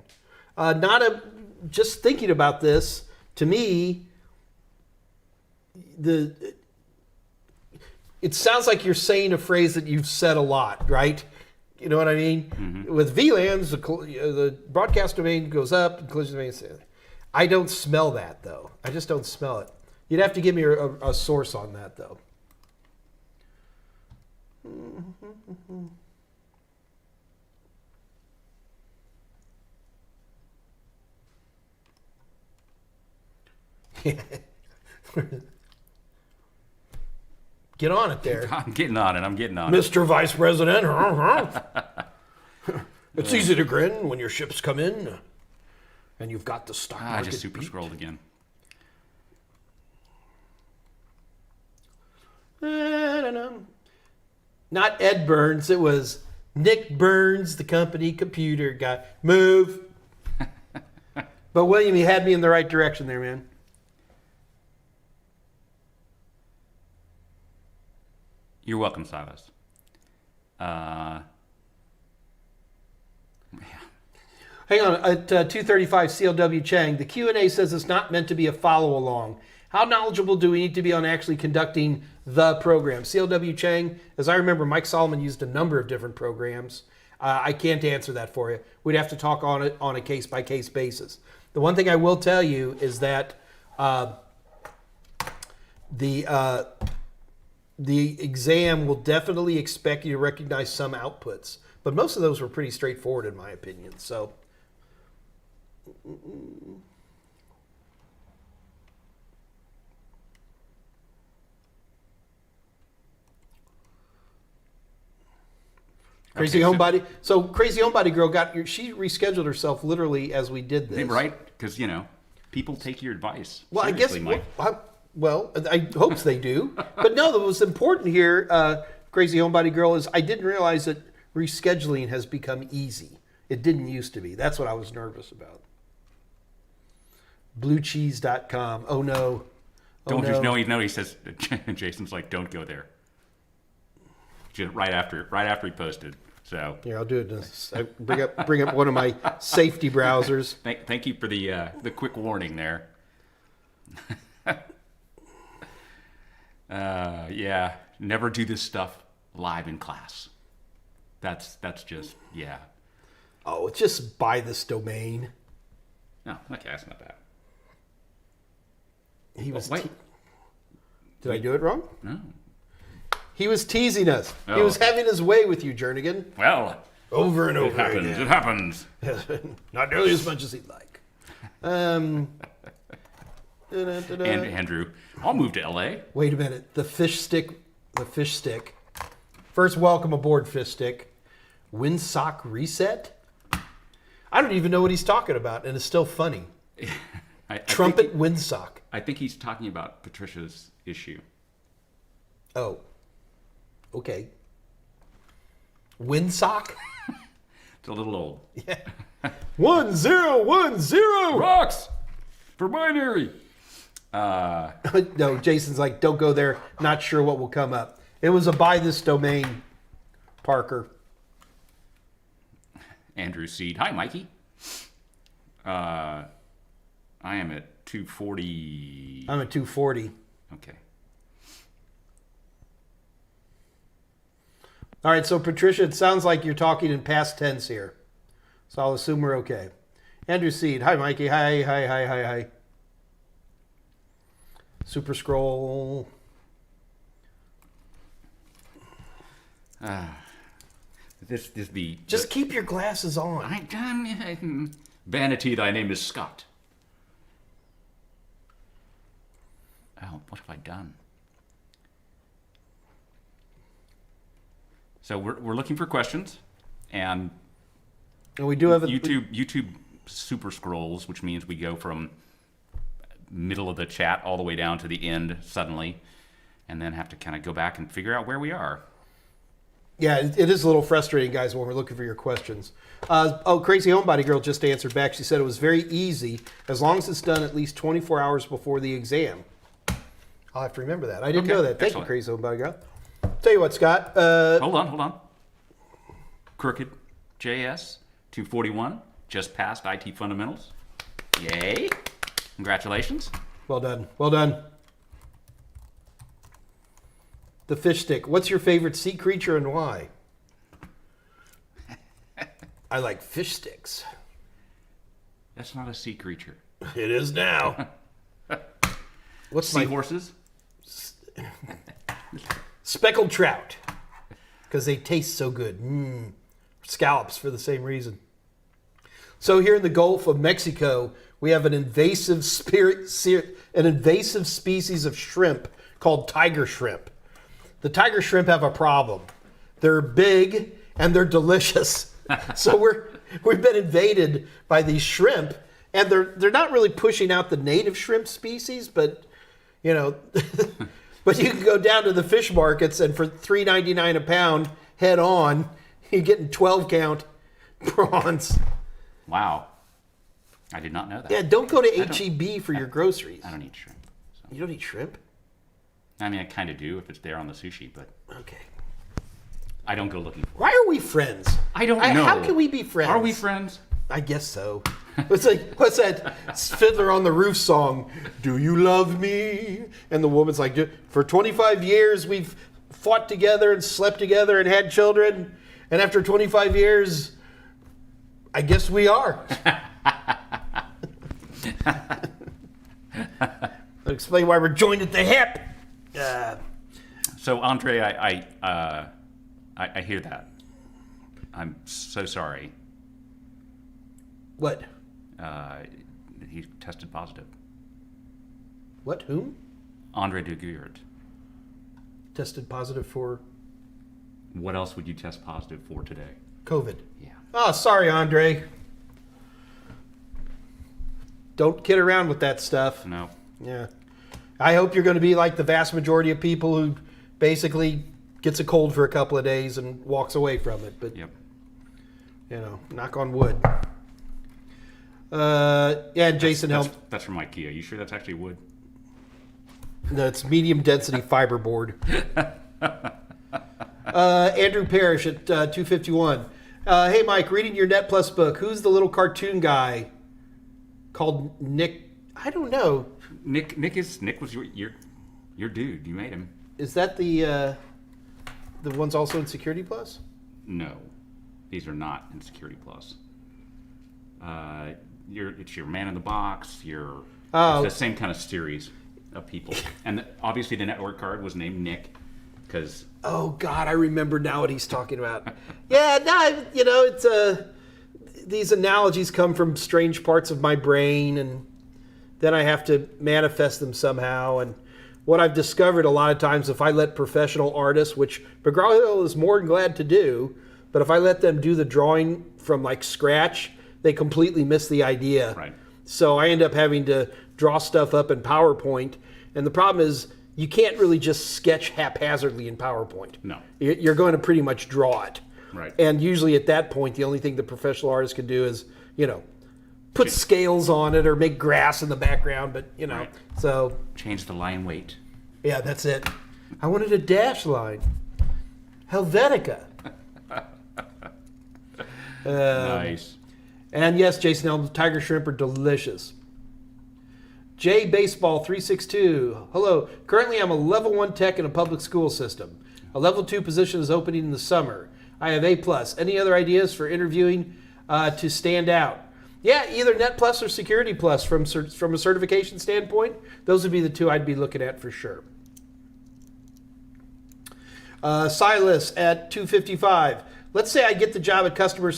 Just thinking about this, to me, it sounds like you're saying a phrase that you've said a lot, right? You know what I mean? Mm-hmm. With VLANs, the broadcast domain goes up, and collision domain stays. I don't smell that, though. I just don't smell it. You'd have to give me a source on that, though. Get on it there. I'm getting on it. Mr. Vice President. It's easy to grin when your ships come in and you've got the stock market I just super beat. scrolled again. I don't know. Not Ed Burns. It was Nick Burns, the company computer guy. Move. But William, you had me in the right direction there, man. You're welcome, Silas. Hang on, at 235 CLW Chang, the Q&A says it's not meant to be a follow-along. How knowledgeable do we need to be on actually conducting the program? CLW Chang, as I remember, Mike Solomon used a number of different programs. I can't answer that for you. We'd have to talk on it on a case-by-case basis. The one thing I will tell you is that the exam will definitely expect you to recognize some outputs, but most of those were pretty straightforward in my opinion. So, Crazy Homebody. So Crazy Homebody girl she rescheduled herself literally as we did this. Right? Because, people take your advice. Well, seriously, I Mike. guess. Well, I hope they do. But no, what was important here, Crazy Homebody Girl, is I didn't realize that rescheduling has become easy. It didn't used to be. That's what I was nervous about. Bluecheese.com. Oh, no. Don't just know. He says, Jason's like, don't go there. Just right after he posted. So here, I'll do it. I bring up one of my safety browsers. Thank you for the quick warning there. Yeah, never do this stuff live in class. That's just, yeah. Oh, it's just buy this domain. No, okay, that's not bad. He was. Wait. Did I do it wrong? No. He was teasing us. Oh, he was having his way with you, Jernigan. Well, over and over again. It happens. Not nearly as much as he'd like. And Andrew, I'll move to LA. Wait a minute. The fish stick. First, welcome aboard, Fish Stick. Windsock reset? I don't even know what he's talking about, and it's still funny. Trumpet windsock. I think he's talking about Patricia's issue. Oh. Okay. Windsock? It's a little old. Yeah. 1010. Rocks for binary. No, Jason's like, don't go there. Not sure what will come up. It was a buy this domain, Parker. Andrew Seed. Hi, Mikey. I am at 240. I'm at 240. Okay. All right, so Patricia, it sounds like you're talking in past tense here. So I'll assume we're okay. Andrew Seed. Hi, Mikey. Hi. Super Scroll. Just keep your glasses on. Vanity, thy name is Scott. Oh, what have I done? So we're looking for questions, and we do have YouTube super scrolls, which means we go from middle of the chat all the way down to the end suddenly, and then have to kind of go back and figure out where we are. Yeah, it is a little frustrating, guys, when we're looking for your questions. Crazy Homebody Girl just answered back. She said it was very easy as long as it's done at least 24 hours before the exam. I'll have to remember that. I didn't know that. Thank you, Crazy Homebody Girl. Tell you what, Scott. Hold on. Crooked JS 241 just passed IT fundamentals. Yay! Congratulations. Well done. The fish stick. What's your favorite sea creature and why? I like fish sticks. That's not a sea creature. It is now. What's seahorses? Speckled trout. Because they taste so good. Scallops for the same reason. So here in the Gulf of Mexico, we have an invasive species of shrimp called tiger shrimp. The tiger shrimp have a problem. They're big and they're delicious. So we've been invaded by these shrimp, and they're not really pushing out the native shrimp species, but but you can go down to the fish markets, and for $3.99 a pound, head on, you're getting 12 count prawns. Wow. I did not know that. Yeah, don't go to H-E-B for your groceries. I don't eat shrimp. So. You don't eat shrimp? I mean, I kind of do if it's there on the sushi, but okay. I don't go looking for it. Why are we friends? I don't know. How can we be friends? Are we friends? I guess so. What's that Fiddler on the Roof song? Do you love me? And the woman's like, for 25 years we've fought together and slept together and had children, and after 25 years, I guess we are. I'll explain why we're joined at the hip. So, Andre, I hear that. I'm so sorry. What? He tested positive. What? Whom? Andre de Geert. Tested positive for? What else would you test positive for today? COVID. Yeah. Oh, sorry, Andre. Don't kid around with that stuff. No. Yeah. I hope you're going to be like the vast majority of people who basically gets a cold for a couple of days and walks away from it. But, yep. Knock on wood. Yeah, Jason helped. That's from IKEA. You sure that's actually wood? No, it's medium density fiberboard. Andrew Parrish at 251. Hey, Mike, reading your Net Plus book. Who's the little cartoon guy called Nick? I don't know. Nick was your dude. You made him. Is that the ones also in Security Plus? No, these are not in Security Plus. It's your Man in the Box. It's the same kind of series of people, and obviously the network card was named Nick because. Oh God, I remember now what he's talking about. Yeah, no, it's these analogies come from strange parts of my brain, and then I have to manifest them somehow. And what I've discovered a lot of times, if I let professional artists, which McGraw-Hill is more than glad to do, but if I let them do the drawing from like scratch, they completely miss the idea. Right. So I end up having to draw stuff up in PowerPoint. And the problem is, you can't really just sketch haphazardly in PowerPoint. No. You're going to pretty much draw it. Right. And usually at that point, the only thing the professional artist can do is, put scales on it or make grass in the background. But, Right. so. Change the line weight. Yeah, that's it. I wanted a dash line. Helvetica. Nice. And yes, Jason Elm, tiger shrimp are delicious. J Baseball 362. Hello. Currently, I'm a level 1 tech in a public school system. A level 2 position is opening in the summer. I have A+. Any other ideas for interviewing to stand out? Yeah, either Net Plus or Security Plus from a certification standpoint. Those would be the two I'd be looking at for sure. Silas at 255. Let's say I get the job at customer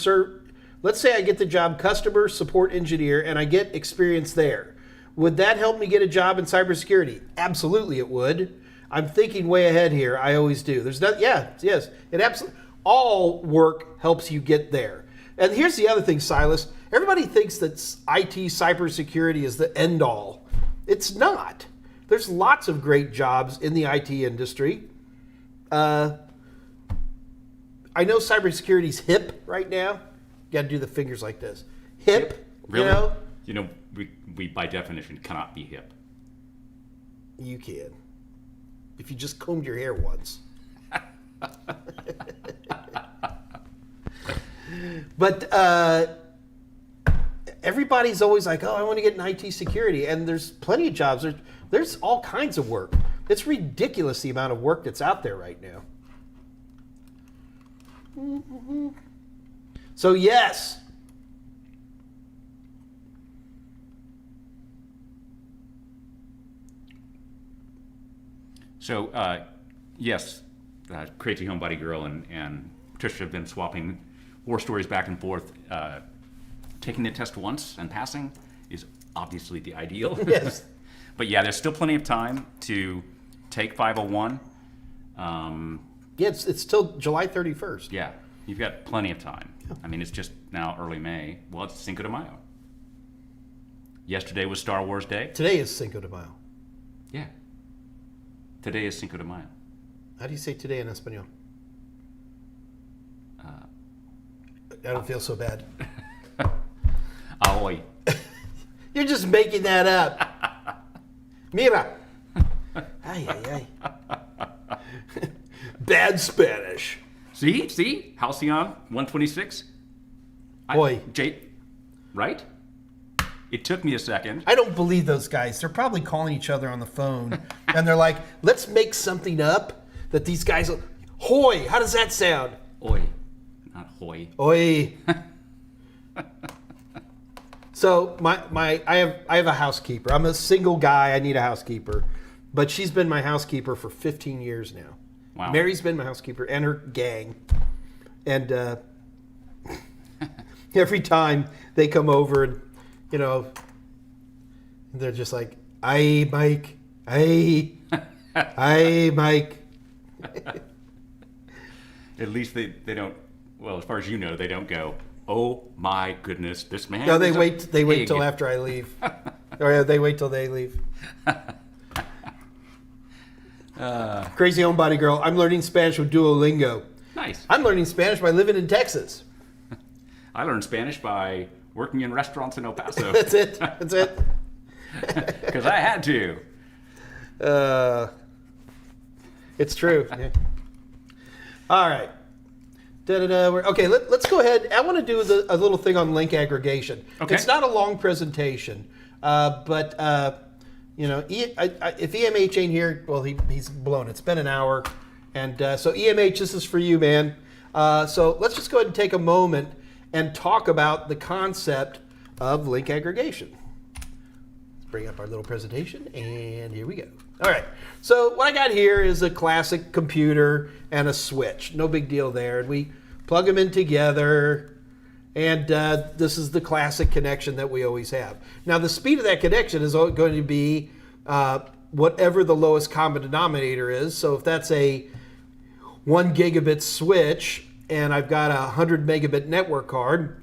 support engineer and I get experience there. Would that help me get a job in cybersecurity? Absolutely, it would. I'm thinking way ahead here. I always do. There's not. Yeah, yes. It absolutely. All work helps you get there. And here's the other thing, Silas. Everybody thinks that IT cybersecurity is the end all. It's not. There's lots of great jobs in the IT industry. I know cybersecurity's hip right now. You got to do the fingers like this. Hip. Really? We by definition cannot be hip. You can. If you just combed your hair once. But everybody's always like, oh, I want to get in IT security. And there's plenty of jobs. There's all kinds of work. It's ridiculous the amount of work that's out there right now. Mm-hmm. So, yes. So, yes, Crazy Homebody Girl and Patricia have been swapping war stories back and forth. Taking the test once and passing is obviously the ideal. Yes. But yeah, there's still plenty of time to take 501. Yeah, it's still July 31st. Yeah, you've got plenty of time. Yeah. I mean, it's just now early May. Well, it's Cinco de Mayo. Yesterday was Star Wars Day. Today is Cinco de Mayo. Yeah. Today is Cinco de Mayo. How do you say today in Espanol? I don't feel so bad. Ahoy. You're just making that up. Mira. Ay, ay, ay. Bad Spanish. See? Halcyon 126. Boy. Right? It took me a second. I don't believe those guys. They're probably calling each other on the phone. And they're like, let's make something up that these guys... Hoy, how does that sound? Oi. Not hoy. Oi. So I have a housekeeper. I'm a single guy. I need a housekeeper. But she's been my housekeeper for 15 years now. Wow. Mary's been my housekeeper and her gang. And every time they come over and, they're just like, aye, Mike. Aye. Aye, Mike. At least they don't, well, as far as you know, they don't go, oh my goodness, this man. No, they wait till after I leave. Or they wait till they leave. Crazy Homebody Girl. I'm learning Spanish with Duolingo. Nice. I'm learning Spanish by living in Texas. I learned Spanish by working in restaurants in El Paso. That's it. Because I had to. It's true. Yeah. All right. Okay, let's go ahead. I want to do a little thing on link aggregation. Okay. It's not a long presentation, but if EMH ain't here, well, he's blown. It's been an hour, and so EMH, this is for you, man. So let's just go ahead and take a moment and talk about the concept of link aggregation. Let's bring up our little presentation, and here we go. All right, so what I got here is a classic computer and a switch. No big deal there. And we plug them in together, and this is the classic connection that we always have. Now, the speed of that connection is going to be whatever the lowest common denominator is. So if that's a 1 gigabit switch, and I've got a 100 megabit network card,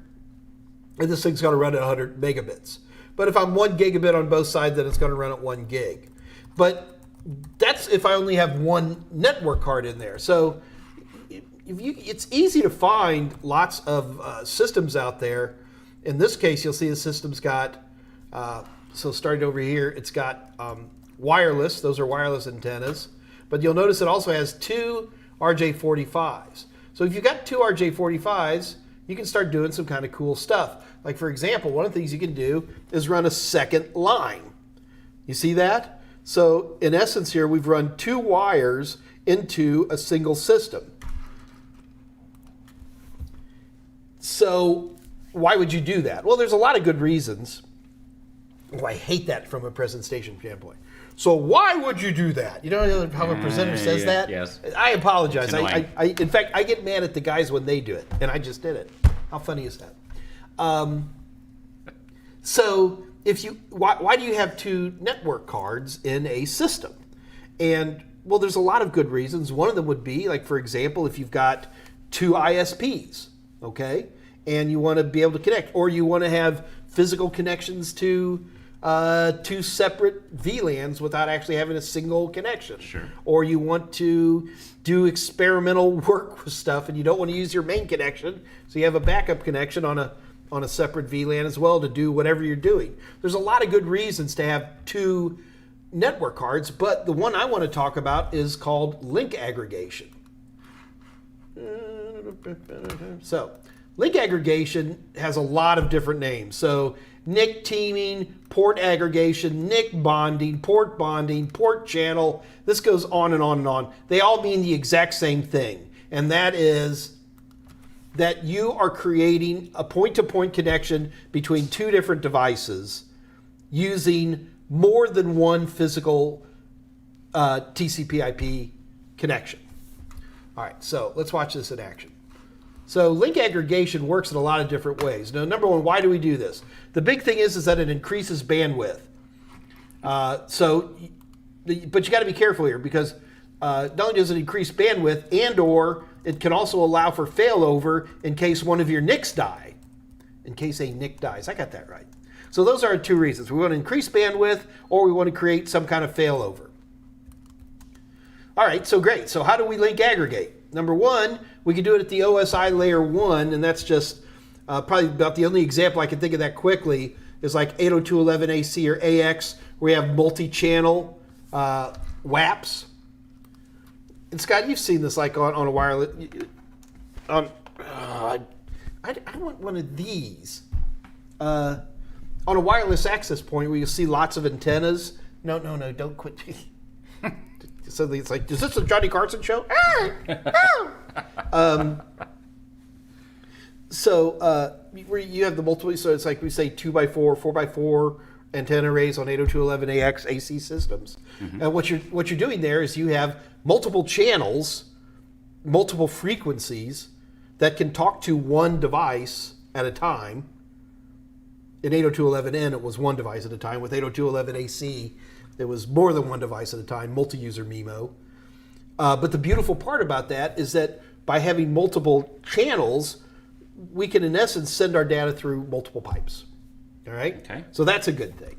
and this thing's going to run at 100 megabits. But if I'm 1 gigabit on both sides, then it's going to run at 1 gig. But that's if I only have one network card in there. So it's easy to find lots of systems out there. In this case, you'll see the system's got, so starting over here, it's got wireless. Those are wireless antennas. But you'll notice it also has 2 RJ45s. So if you've got 2 RJ45s, you can start doing some kind of cool stuff. Like, for example, one of the things you can do is run a second line. You see that? So in essence here, we've run 2 wires into a single system. So why would you do that? Well, there's a lot of good reasons. Oh, I hate that from a presentation standpoint. So why would you do that? You know how a presenter says that? Yes. I apologize. In fact, I get mad at the guys when they do it, and I just did it. How funny is that? So why do you have 2 network cards in a system? And well, there's a lot of good reasons. One of them would be, like, for example, if you've got 2 ISPs, okay, and you want to be able to connect, or you want to have physical connections to 2 separate VLANs without actually having a single connection. Sure. Or you want to do experimental work with stuff and you don't want to use your main connection, so you have a backup connection on a separate VLAN as well to do whatever you're doing. There's a lot of good reasons to have 2 network cards, but the one I want to talk about is called link aggregation. So, link aggregation has a lot of different names. So, NIC teaming, port aggregation, NIC bonding, port channel. This goes on and on and on. They all mean the exact same thing, and that is that you are creating a point-to-point connection between 2 different devices using more than one physical TCP/IP connection. All right, so let's watch this in action. So link aggregation works in a lot of different ways. Now, number one, why do we do this? The big thing is that it increases bandwidth. But you got to be careful here, because not only does it increase bandwidth, and/or it can also allow for failover in case one of your NICs die. In case a NIC dies, I got that right. So those are 2 reasons. We want to increase bandwidth, or we want to create some kind of failover. All right, so great. So how do we link aggregate? Number one, we can do it at the OSI layer 1, and that's just probably about the only example I can think of that quickly is like 802.11ac or AX, where we have multi-channel WAPs. And Scott, you've seen this like on a wireless. I want one of these. On a wireless access point where you see lots of antennas. No, don't quit. So it's like, is this a Johnny Carson show? Where you have the multiple, so it's like we say 2x4, 4x4 antenna arrays on 802.11ax AC systems. Mm-hmm. And what you're doing there is you have multiple channels, multiple frequencies that can talk to one device at a time. In 802.11n, it was one device at a time. With 802.11ac, it was more than one device at a time, multi-user MIMO. But the beautiful part about that is that by having multiple channels, we can, in essence, send our data through multiple pipes. All right? Okay. So that's a good thing.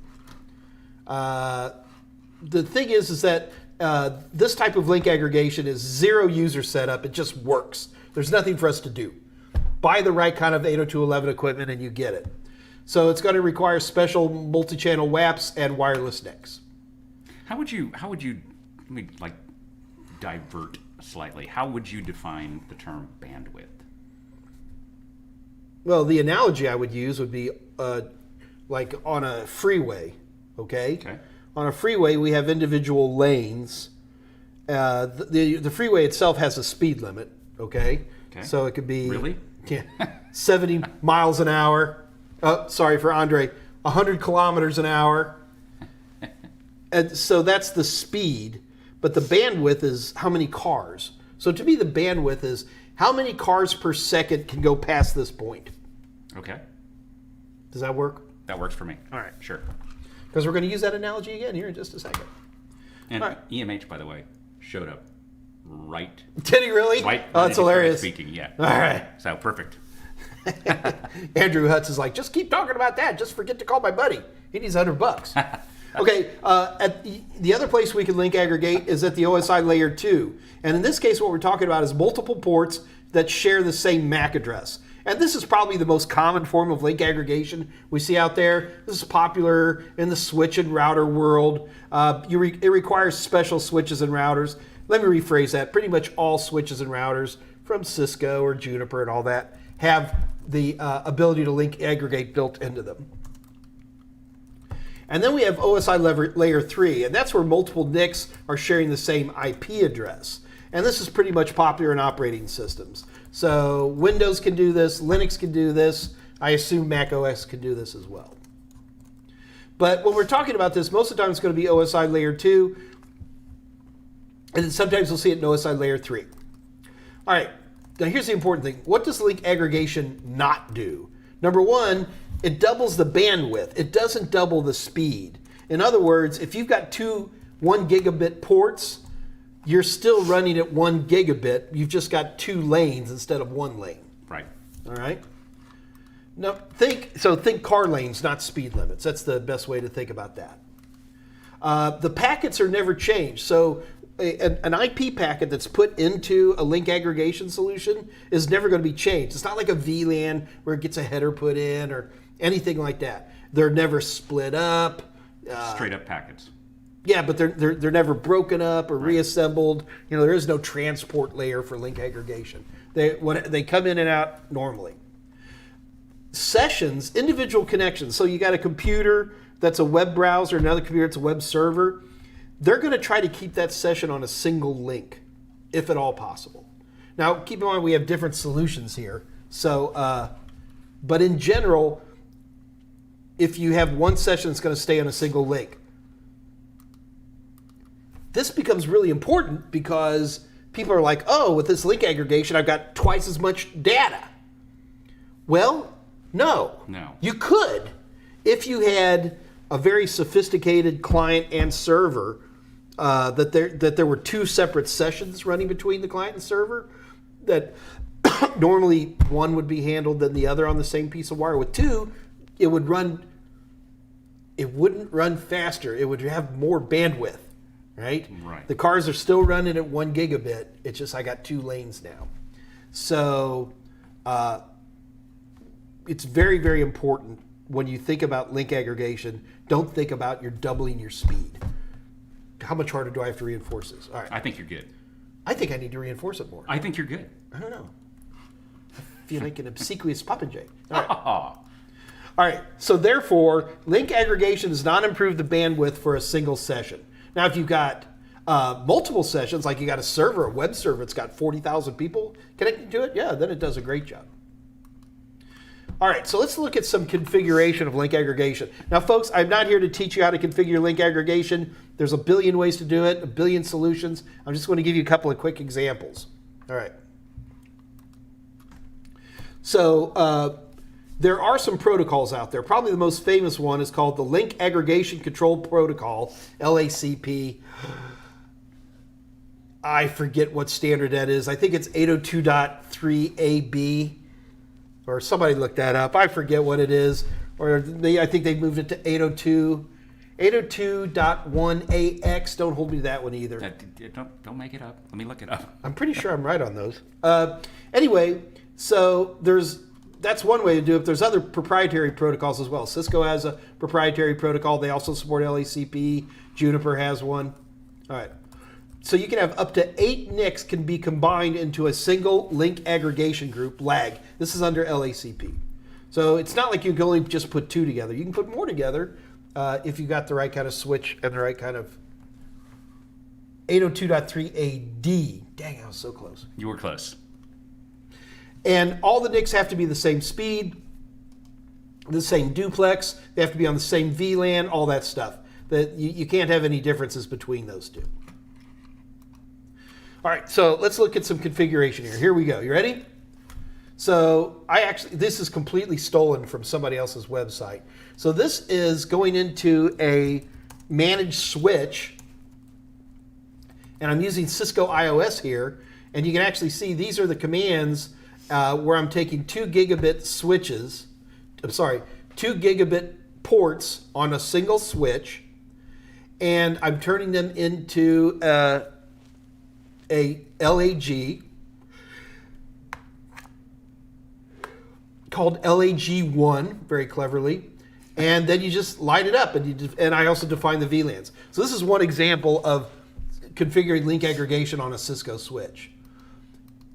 The thing is that this type of link aggregation is 0 user setup. It just works. There's nothing for us to do. Buy the right kind of 802.11 equipment and you get it. So it's going to require special multi-channel WAPs and wireless NICs. How would you let me like divert slightly. How would you define the term bandwidth? Well, the analogy I would use would be like on a freeway, okay? On a freeway, we have individual lanes. The freeway itself has a speed limit, okay? So it could be... Really? Yeah, 70 miles an hour. Oh, sorry for Andre. 100 kilometers an hour. And so that's the speed, but the bandwidth is how many cars. So to me, the bandwidth is how many cars per second can go past this point. Okay. Does that work? That works for me. All right. Sure. Because we're going to use that analogy again here in just a second. And right. EMH, by the way, showed up right. Did he really? Right. Oh, that's hilarious. Speaking, yeah. All right. So perfect. Andrew Hutz is like, just keep talking about that. Just forget to call my buddy. He needs $100. Okay, at the other place we can link aggregate is at the OSI layer 2. And in this case, what we're talking about is multiple ports that share the same MAC address. And this is probably the most common form of link aggregation we see out there. This is popular in the switch and router world. It requires special switches and routers. Let me rephrase that. Pretty much all switches and routers from Cisco or Juniper and all that have the ability to link aggregate built into them. And then we have OSI layer 3, and that's where multiple NICs are sharing the same IP address. And this is pretty much popular in operating systems. So Windows can do this, Linux can do this, I assume Mac OS can do this as well. But when we're talking about this, most of the time it's going to be OSI layer 2, and then sometimes we'll see it in OSI layer 3. All right, now here's the important thing. What does link aggregation not do? Number one, it doubles the bandwidth. It doesn't double the speed. In other words, if you've got two 1 gigabit ports, you're still running at 1 gigabit. You've just got 2 lanes instead of 1 lane. Right. All right? Now, think car lanes, not speed limits. That's the best way to think about that. The packets are never changed. So an IP packet that's put into a link aggregation solution is never going to be changed. It's not like a VLAN where it gets a header put in or anything like that. They're never split up. Straight up packets. Yeah, but they're never broken up or reassembled. You know, there is no transport layer for link aggregation. They come in and out normally. Sessions, individual connections. So you got a computer that's a web browser, another computer that's a web server. They're going to try to keep that session on a single link, if at all possible. Now, keep in mind we have different solutions here. So, but in general, if you have one session that's going to stay on a single link, this becomes really important because people are like, oh, with this link aggregation, I've got twice as much data. Well, no. You could if you had a very sophisticated client and server, that there were 2 separate sessions running between the client and server, that normally one would be handled than the other on the same piece of wire. With 2, it wouldn't run faster. It would have more bandwidth, right? The cars are still running at 1 gigabit. It's just I got 2 lanes now. So it's very, very important when you think about link aggregation. Don't think about you're doubling your speed. How much harder do I have to reinforce this? All right. I think you're good. I think I need to reinforce it more. I think you're good. I don't know. I feel like an obsequious popinjay. All right. Oh. All right. So therefore, link aggregation does not improve the bandwidth for a single session. Now, if you've got multiple sessions, like you got a server, a web server, it's got 40,000 people connected to it, yeah, then it does a great job. All right, so let's look at some configuration of link aggregation. Now, folks, I'm not here to teach you how to configure link aggregation. There's a billion ways to do it, a billion solutions. I'm just going to give you a couple of quick examples. All right. So there are some protocols out there. Probably the most famous one is called the Link Aggregation Control Protocol, LACP. I forget what standard that is. I think it's 802.3AB. Or somebody looked that up. I forget what it is. Or I think they moved it to 802.1AX. Don't hold me to that one either. Don't make it up. Let me look it up. I'm pretty sure I'm right on those. Anyway, so that's one way to do it. There's other proprietary protocols as well. Cisco has a proprietary protocol. They also support LACP. Juniper has one. All right. So you can have up to 8 NICs can be combined into a single link aggregation group, LAG. This is under LACP. So it's not like you can only just put 2 together. You can put more together if you got the right kind of switch and the right kind of 802.3AD. Dang, I was so close. You were close. And all the NICs have to be the same speed, the same duplex. They have to be on the same VLAN, all that stuff. That you can't have any differences between those 2. All right, so let's look at some configuration here. Here we go. You ready? So this is completely stolen from somebody else's website. So this is going into a managed switch, and I'm using Cisco iOS here, and you can actually see these are the commands where I'm taking 2 gigabit switches. 2 gigabit ports on a single switch, and I'm turning them into a LAG called LAG1, very cleverly. And then you just light it up, and I also define the VLANs. So this is one example of configuring link aggregation on a Cisco switch.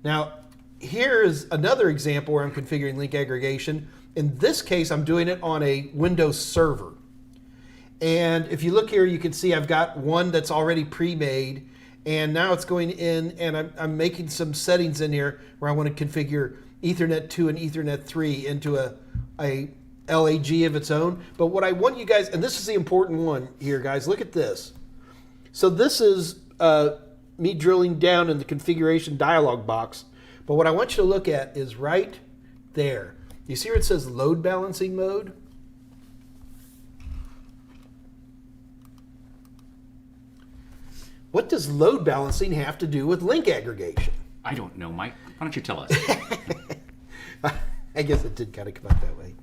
Now, here's another example where I'm configuring link aggregation. In this case, I'm doing it on a Windows server. And if you look here, you can see I've got one that's already pre-made, and now it's going in, and I'm making some settings in here where I want to configure Ethernet 2 and Ethernet 3 into a LAG of its own. But what I want you guys, and this is the important one here, guys, look at this. So this is me drilling down in the configuration dialog box. But what I want you to look at is right there. You see where it says load balancing mode? What does load balancing have to do with link aggregation? I don't know, Mike. Why don't you tell us? I guess it did kind of come out that way.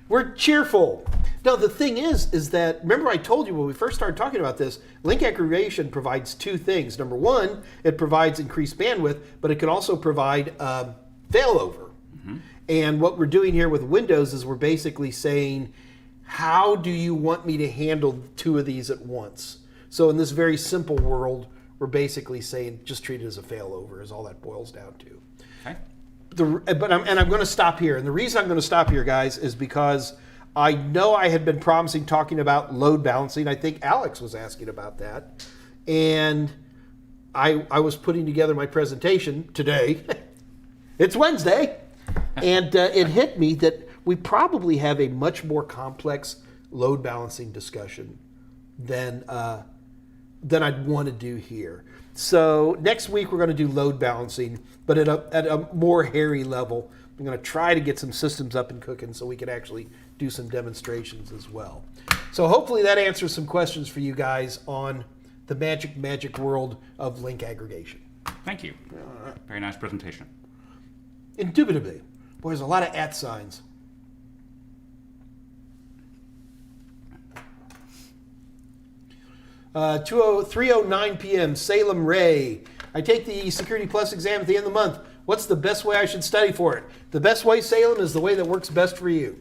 We're cheerful. Now, the thing is that, remember I told you when we first started talking about this, link aggregation provides two things. Number one, it provides increased bandwidth, but it can also provide failover. Mm-hmm. And what we're doing here with Windows is we're basically saying, how do you want me to handle two of these at once? So in this very simple world, we're basically saying just treat it as a failover is all that boils down to. Okay. I'm going to stop here. And the reason I'm going to stop here, guys, is because I know I had been promising talking about load balancing. I think Alex was asking about that. And I was putting together my presentation today. It's Wednesday. And it hit me that we probably have a much more complex load balancing discussion than I'd want to do here. So next week we're going to do load balancing, but at a more hairy level. I'm going to try to get some systems up and cooking so we can actually do some demonstrations as well. So hopefully that answers some questions for you guys on the magic world of link aggregation. Thank you. Very nice presentation. Indubitably. Boy, there's a lot of @ signs. Uh, 3:09 p.m. Salem Ray. I take the Security Plus exam at the end of the month. What's the best way I should study for it? The best way, Salem, is the way that works best for you.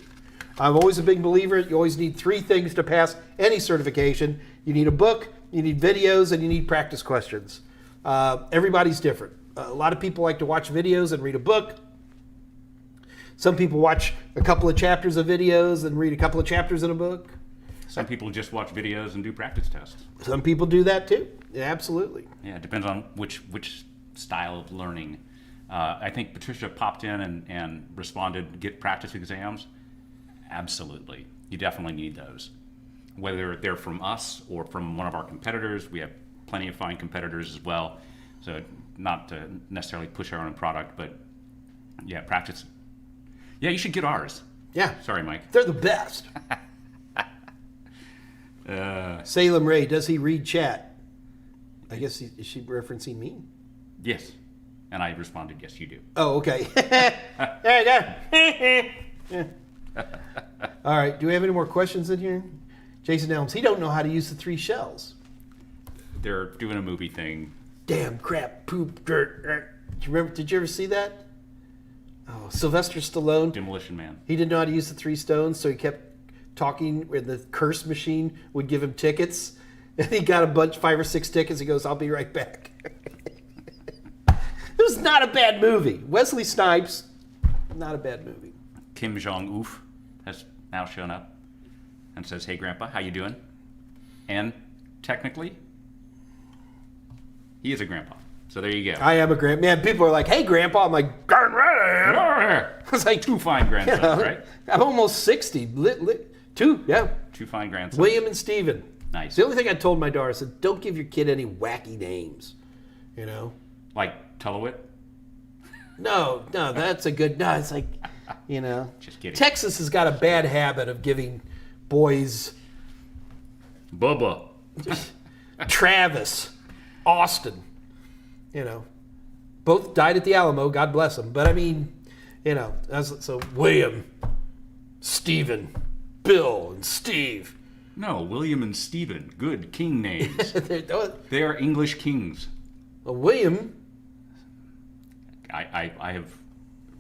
I'm always a big believer. You always need three things to pass any certification. You need a book, you need videos, and you need practice questions. Everybody's different. A lot of people like to watch videos and read a book. Some people watch a couple of chapters of videos and read a couple of chapters in a book. Some people just watch videos and do practice tests. Some people do that too. Yeah, absolutely. Yeah, it depends on which style of learning. I think Patricia popped in and responded, get practice exams. Absolutely. You definitely need those. Whether they're from us or from one of our competitors, we have plenty of fine competitors as well. So not to necessarily push our own product, but yeah, practice. Yeah, you should get ours. Yeah. Sorry, Mike. They're the best. Salem Ray, does he read chat? I guess is she referencing me? Yes. And I responded, yes, you do. Oh, okay. There you go. Yeah. All right. Do we have any more questions in here? Jason Elms, he don't know how to use the 3 shells. They're doing a movie thing. Damn, crap, poop, dirt. Did you ever see that? Oh, Sylvester Stallone. Demolition Man. He didn't know how to use the 3 stones, so he kept talking where the curse machine would give him tickets. And he got 5 or 6 tickets. He goes, I'll be right back. It was not a bad movie. Wesley Snipes, not a bad movie. Kim Jong-un has now shown up and says, hey, Grandpa, how you doing? And technically, he is a grandpa. So there you go. I am a grandpa. Man, people are like, hey, Grandpa. I'm like, darn right I am. It's like 2 fine grandsons, right? I'm almost 60. 2, yeah. 2 fine grandsons. William and Stephen. Nice. The only thing I told my daughter, I said, don't give your kid any wacky names, you know? Like Tullowit? No, that's a good, no, it's like, you know. Just kidding. Texas has got a bad habit of giving boys Bubba. Travis, Austin, you know. Both died at the Alamo, God bless them. But I mean, you know, so William, Stephen, Bill, and Steve. No, William and Stephen. Good king names. Well, They are English kings. William, I have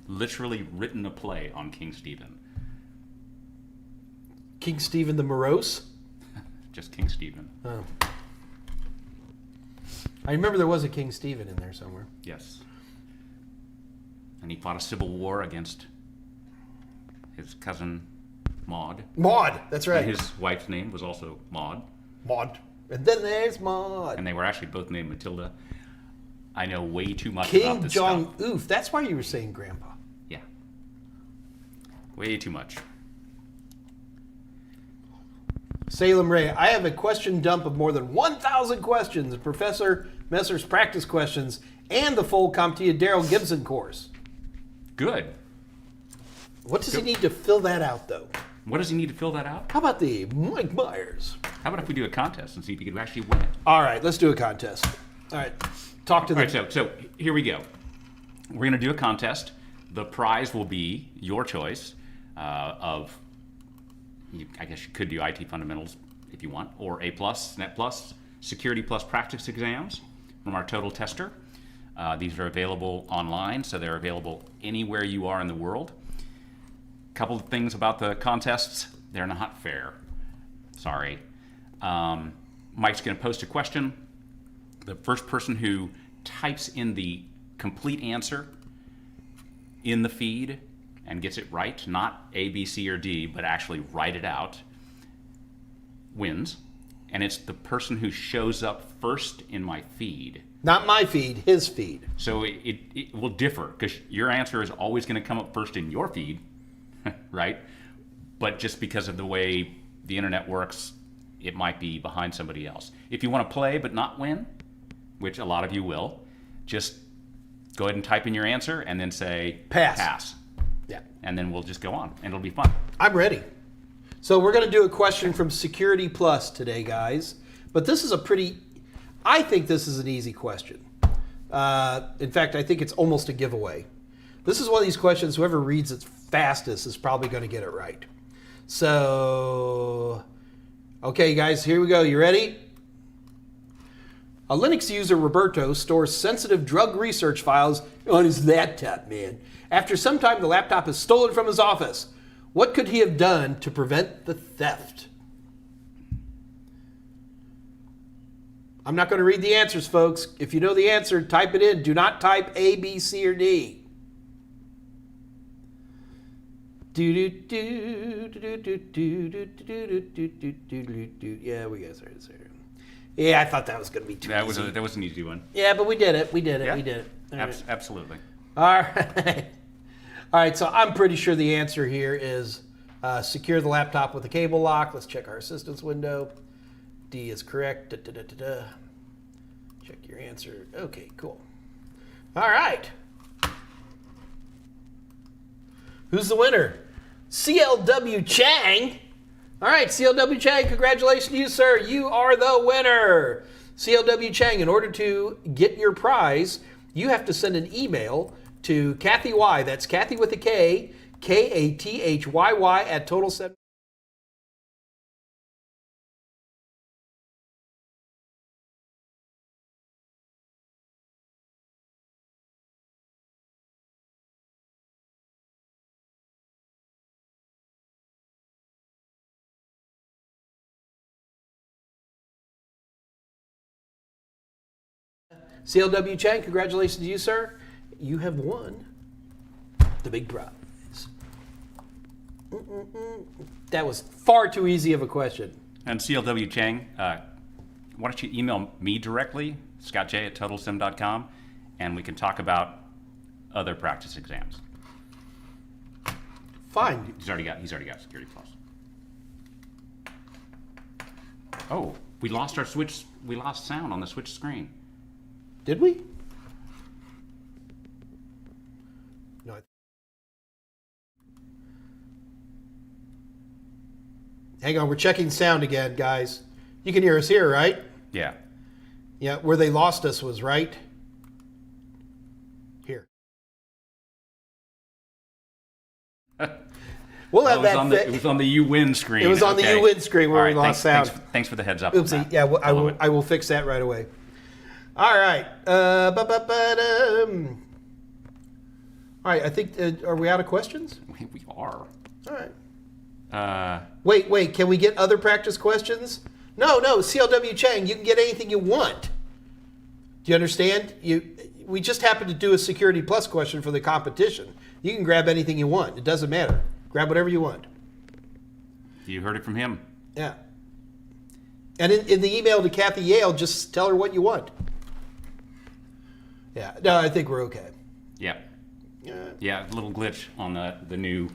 literally written a play on King Stephen. King Stephen the Morose. Just King Stephen. Oh. I remember there was a King Stephen in there somewhere. Yes. And he fought a civil war against his cousin Maud. Maud, that's right. And his wife's name was also Maud. Maud. And then there's Maud. And they were actually both named Matilda. I know way too much about King this Jong stuff. Oof. That's why you were saying Grandpa. Yeah. Way too much. Salem Ray, I have a question dump of more than 1,000 questions, Professor Messer's practice questions, and the full CompTIA Daryl Gibson course. Good. What does he need to fill that out, though? What does he need to fill that out? How about the Mike Myers? How about if we do a contest and see if he can actually win it? All right, let's do a contest. All right, talk to All the... right, so here we go. We're going to do a contest. The prize will be your choice of, I guess you could do IT fundamentals if you want, or A+, Net+, Security Plus practice exams from our Total Tester. These are available online, so they're available anywhere you are in the world. Couple of things about the contests. They're not fair. Sorry. Mike's going to post a question. The first person who types in the complete answer in the feed and gets it right, not A, B, C, or D, but actually write it out, wins. And it's the person who shows up first in my feed. Not my feed, his feed. So it will differ, because your answer is always going to come up first in your feed, right? But just because of the way the internet works, it might be behind somebody else. If you want to play but not win, which a lot of you will, just go ahead and type in your answer and then say Pass. Yeah. And then we'll just go on, and it'll be fun. I'm ready. So we're going to do a question from Security Plus today, guys. But this is I think this is an easy question. In fact, I think it's almost a giveaway. This is one of these questions, whoever reads it fastest is probably going to get it right. So, okay, guys, here we go. You ready? A Linux user, Roberto, stores sensitive drug research files on his laptop, man. After some time, the laptop is stolen from his office. What could he have done to prevent the theft? I'm not going to read the answers, folks. If you know the answer, type it in. Do not type A, B, C, or D. Yeah, we got started. Yeah, I thought that was going to be too easy. That was an easy one. Yeah, but we did it. We did it. Yeah. We did it. All right. Absolutely. All right. All right, so I'm pretty sure the answer here is secure the laptop with a cable lock. Let's check our assistance window. D is correct. Check your answer. Okay, cool. All right. Who's the winner? CLW Chang. All right, CLW Chang, congratulations to you, sir. You are the winner. CLW Chang, in order to get your prize, you have to send an email to Kathy Y. That's Kathy with a K, KATHYY at Total7. CLW Chang, congratulations to you, sir. You have won the big prize. That was far too easy of a question. And CLW Chang, why don't you email me directly, scottj@totalsim.com, and we can talk about other practice exams. Fine. He's already got Security Plus. Oh, we lost our switch. We lost sound on the switch screen. Did we? No. Hang on, we're checking sound again, guys. You can hear us here, right? Yeah. Yeah, where they lost us was right here. We'll have that. It was on the you win screen. It was on the you win screen where All we lost sound. Thanks for the heads up. Oopsie. Yeah, well, I will fix that right away. All right. All right. I think. Are we out of questions? We are. All right. Wait. Can we get other practice questions? No. CLW Chang, you can get anything you want. Do you understand? We just happened to do a Security Plus question for the competition. You can grab anything you want. It doesn't matter. Grab whatever you want. You heard it from him. Yeah. And in the email to Kathy Yale, just tell her what you want. Yeah. No, I think we're okay. Yeah. Yeah, a little glitch on the new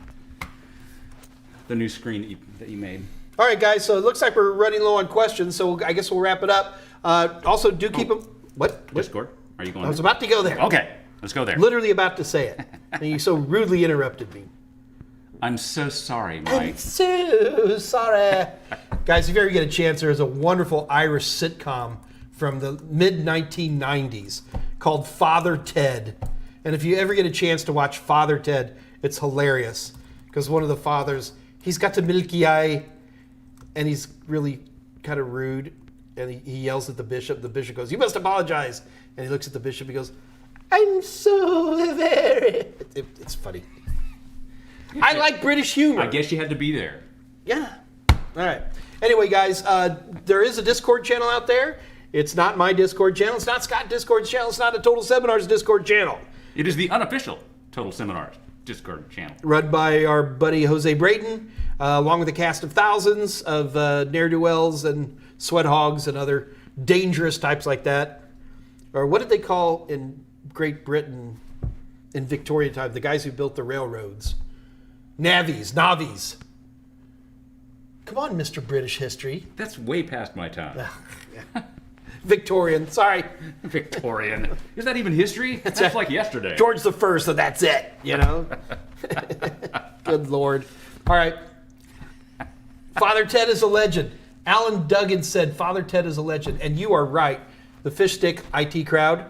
screen that you made. All right, guys. So it looks like we're running low on questions, so I guess we'll wrap it up. Also, do keep them. What? Discord? Are you going? I was about to go there. Okay, let's go there. Literally about to say it, and you so rudely interrupted me. I'm so sorry, Mike. I'm so sorry. Guys, if you ever get a chance, there's a wonderful Irish sitcom from the mid-1990s called Father Ted. And if you ever get a chance to watch Father Ted, it's hilarious. Because one of the fathers, he's got the milky eye, and he's really kind of rude. And he yells at the bishop. The bishop goes, "You must apologize." And he looks at the bishop. He goes, "I'm so very..." It's funny. I like British humor. I guess you had to be there. Yeah. All right. Anyway, guys, there is a Discord channel out there. It's not my Discord channel. It's not Scott Discord's channel. It's not a Total Seminars Discord channel. It is the unofficial Total Seminars Discord channel. Run by our buddy Jose Braden, along with a cast of thousands of ne'er-do-wells and sweat hogs and other dangerous types like that. Or what did they call in Great Britain in Victorian time, the guys who built the railroads? Navvies. Come on, Mr. British history. That's way past my time. Victorian, sorry. Victorian. Is that even history? That's like yesterday. George the First, and that's it, you know? Good Lord. All right. Father Ted is a legend. Alan Duggan said Father Ted is a legend, and you are right. The Fish Stick IT crowd,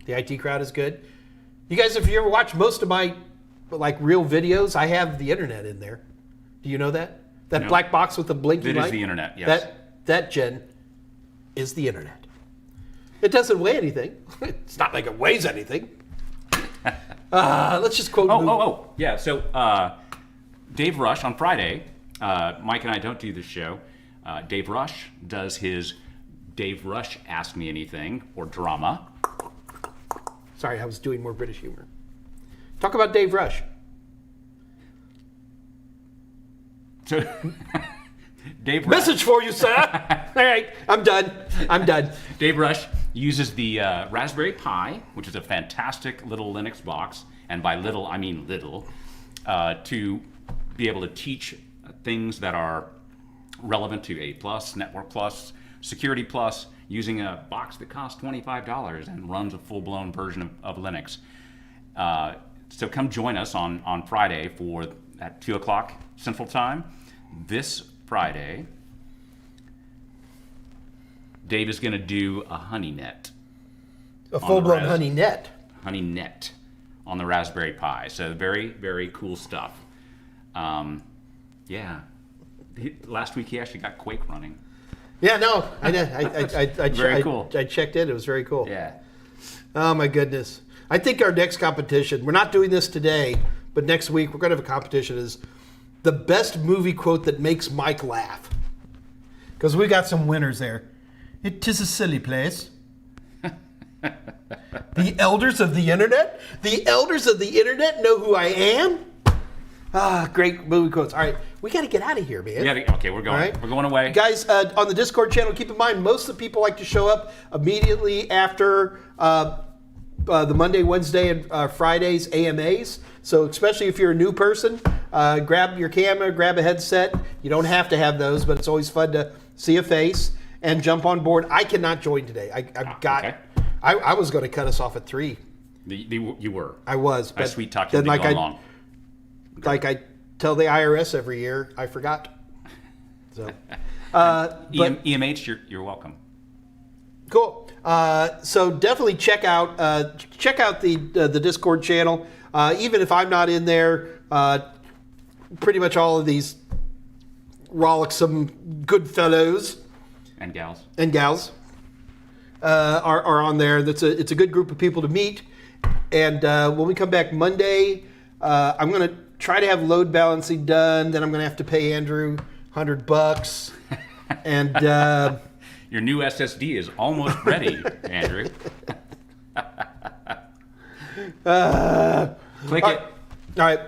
the IT crowd is good. You guys, if you ever watch most of my real videos, I have the internet in there. Do you know that? That black box with the blinking light? That is the internet, yes. That, Jen, is the internet. It doesn't weigh anything. It's not like it weighs anything. Let's just quote. Yeah, so Dave Rush on Friday, Mike and I don't do this show. Dave Rush does his Dave Rush Ask Me Anything, or drama. Sorry, I was doing more British humor. Talk about Dave Rush. So, Dave Rush. Message for you, sir. All right, I'm done. Dave Rush uses the Raspberry Pi, which is a fantastic little Linux box, and by little, I mean little, to be able to teach things that are relevant to A+, Network Plus, Security Plus, using a box that costs $25 and runs a full-blown version of Linux. So come join us on Friday at 2 o'clock Central Time. This Friday, Dave is going to do a HoneyNet. A full-blown HoneyNet. HoneyNet on the Raspberry Pi. So very, very cool stuff. Yeah. Last week he actually got Quake running. Yeah, no, I did. Very cool. I checked in. It was very cool. Yeah. Oh, my goodness. I think our next competition, we're not doing this today, but next week we're going to have a competition, is the best movie quote that makes Mike laugh. Because we got some winners there. It is a silly place. The elders of the internet? The elders of the internet know who I am? Ah, great movie quotes. All right, we got to get out of here, man. Yeah, okay, we're going. Right? We're going away. Guys, on the Discord channel, keep in mind, most of the people like to show up immediately after the Monday, Wednesday, and Fridays AMAs. So especially if you're a new person, grab your camera, grab a headset. You don't have to have those, but it's always fun to see a face and jump on board. I cannot join today. Okay. I was going to cut us off at 3. You were. I was. But I sweet talked you long. Like I tell the IRS every year, I forgot. So, EMH, you're welcome. Cool. So definitely check out the Discord channel. Even if I'm not in there, pretty much all of these rollicksome good fellows And gals. and gals are on there. It's a good group of people to meet. And when we come back Monday, I'm going to try to have load balancing done. Then I'm going to have to pay Andrew $100. And Your new SSD is almost ready, Andrew. Click it. all right,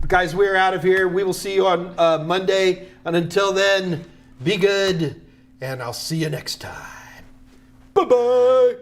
guys, we're out of here. We will see you on Monday. And until then, be good, and I'll see you next time. Bye-bye.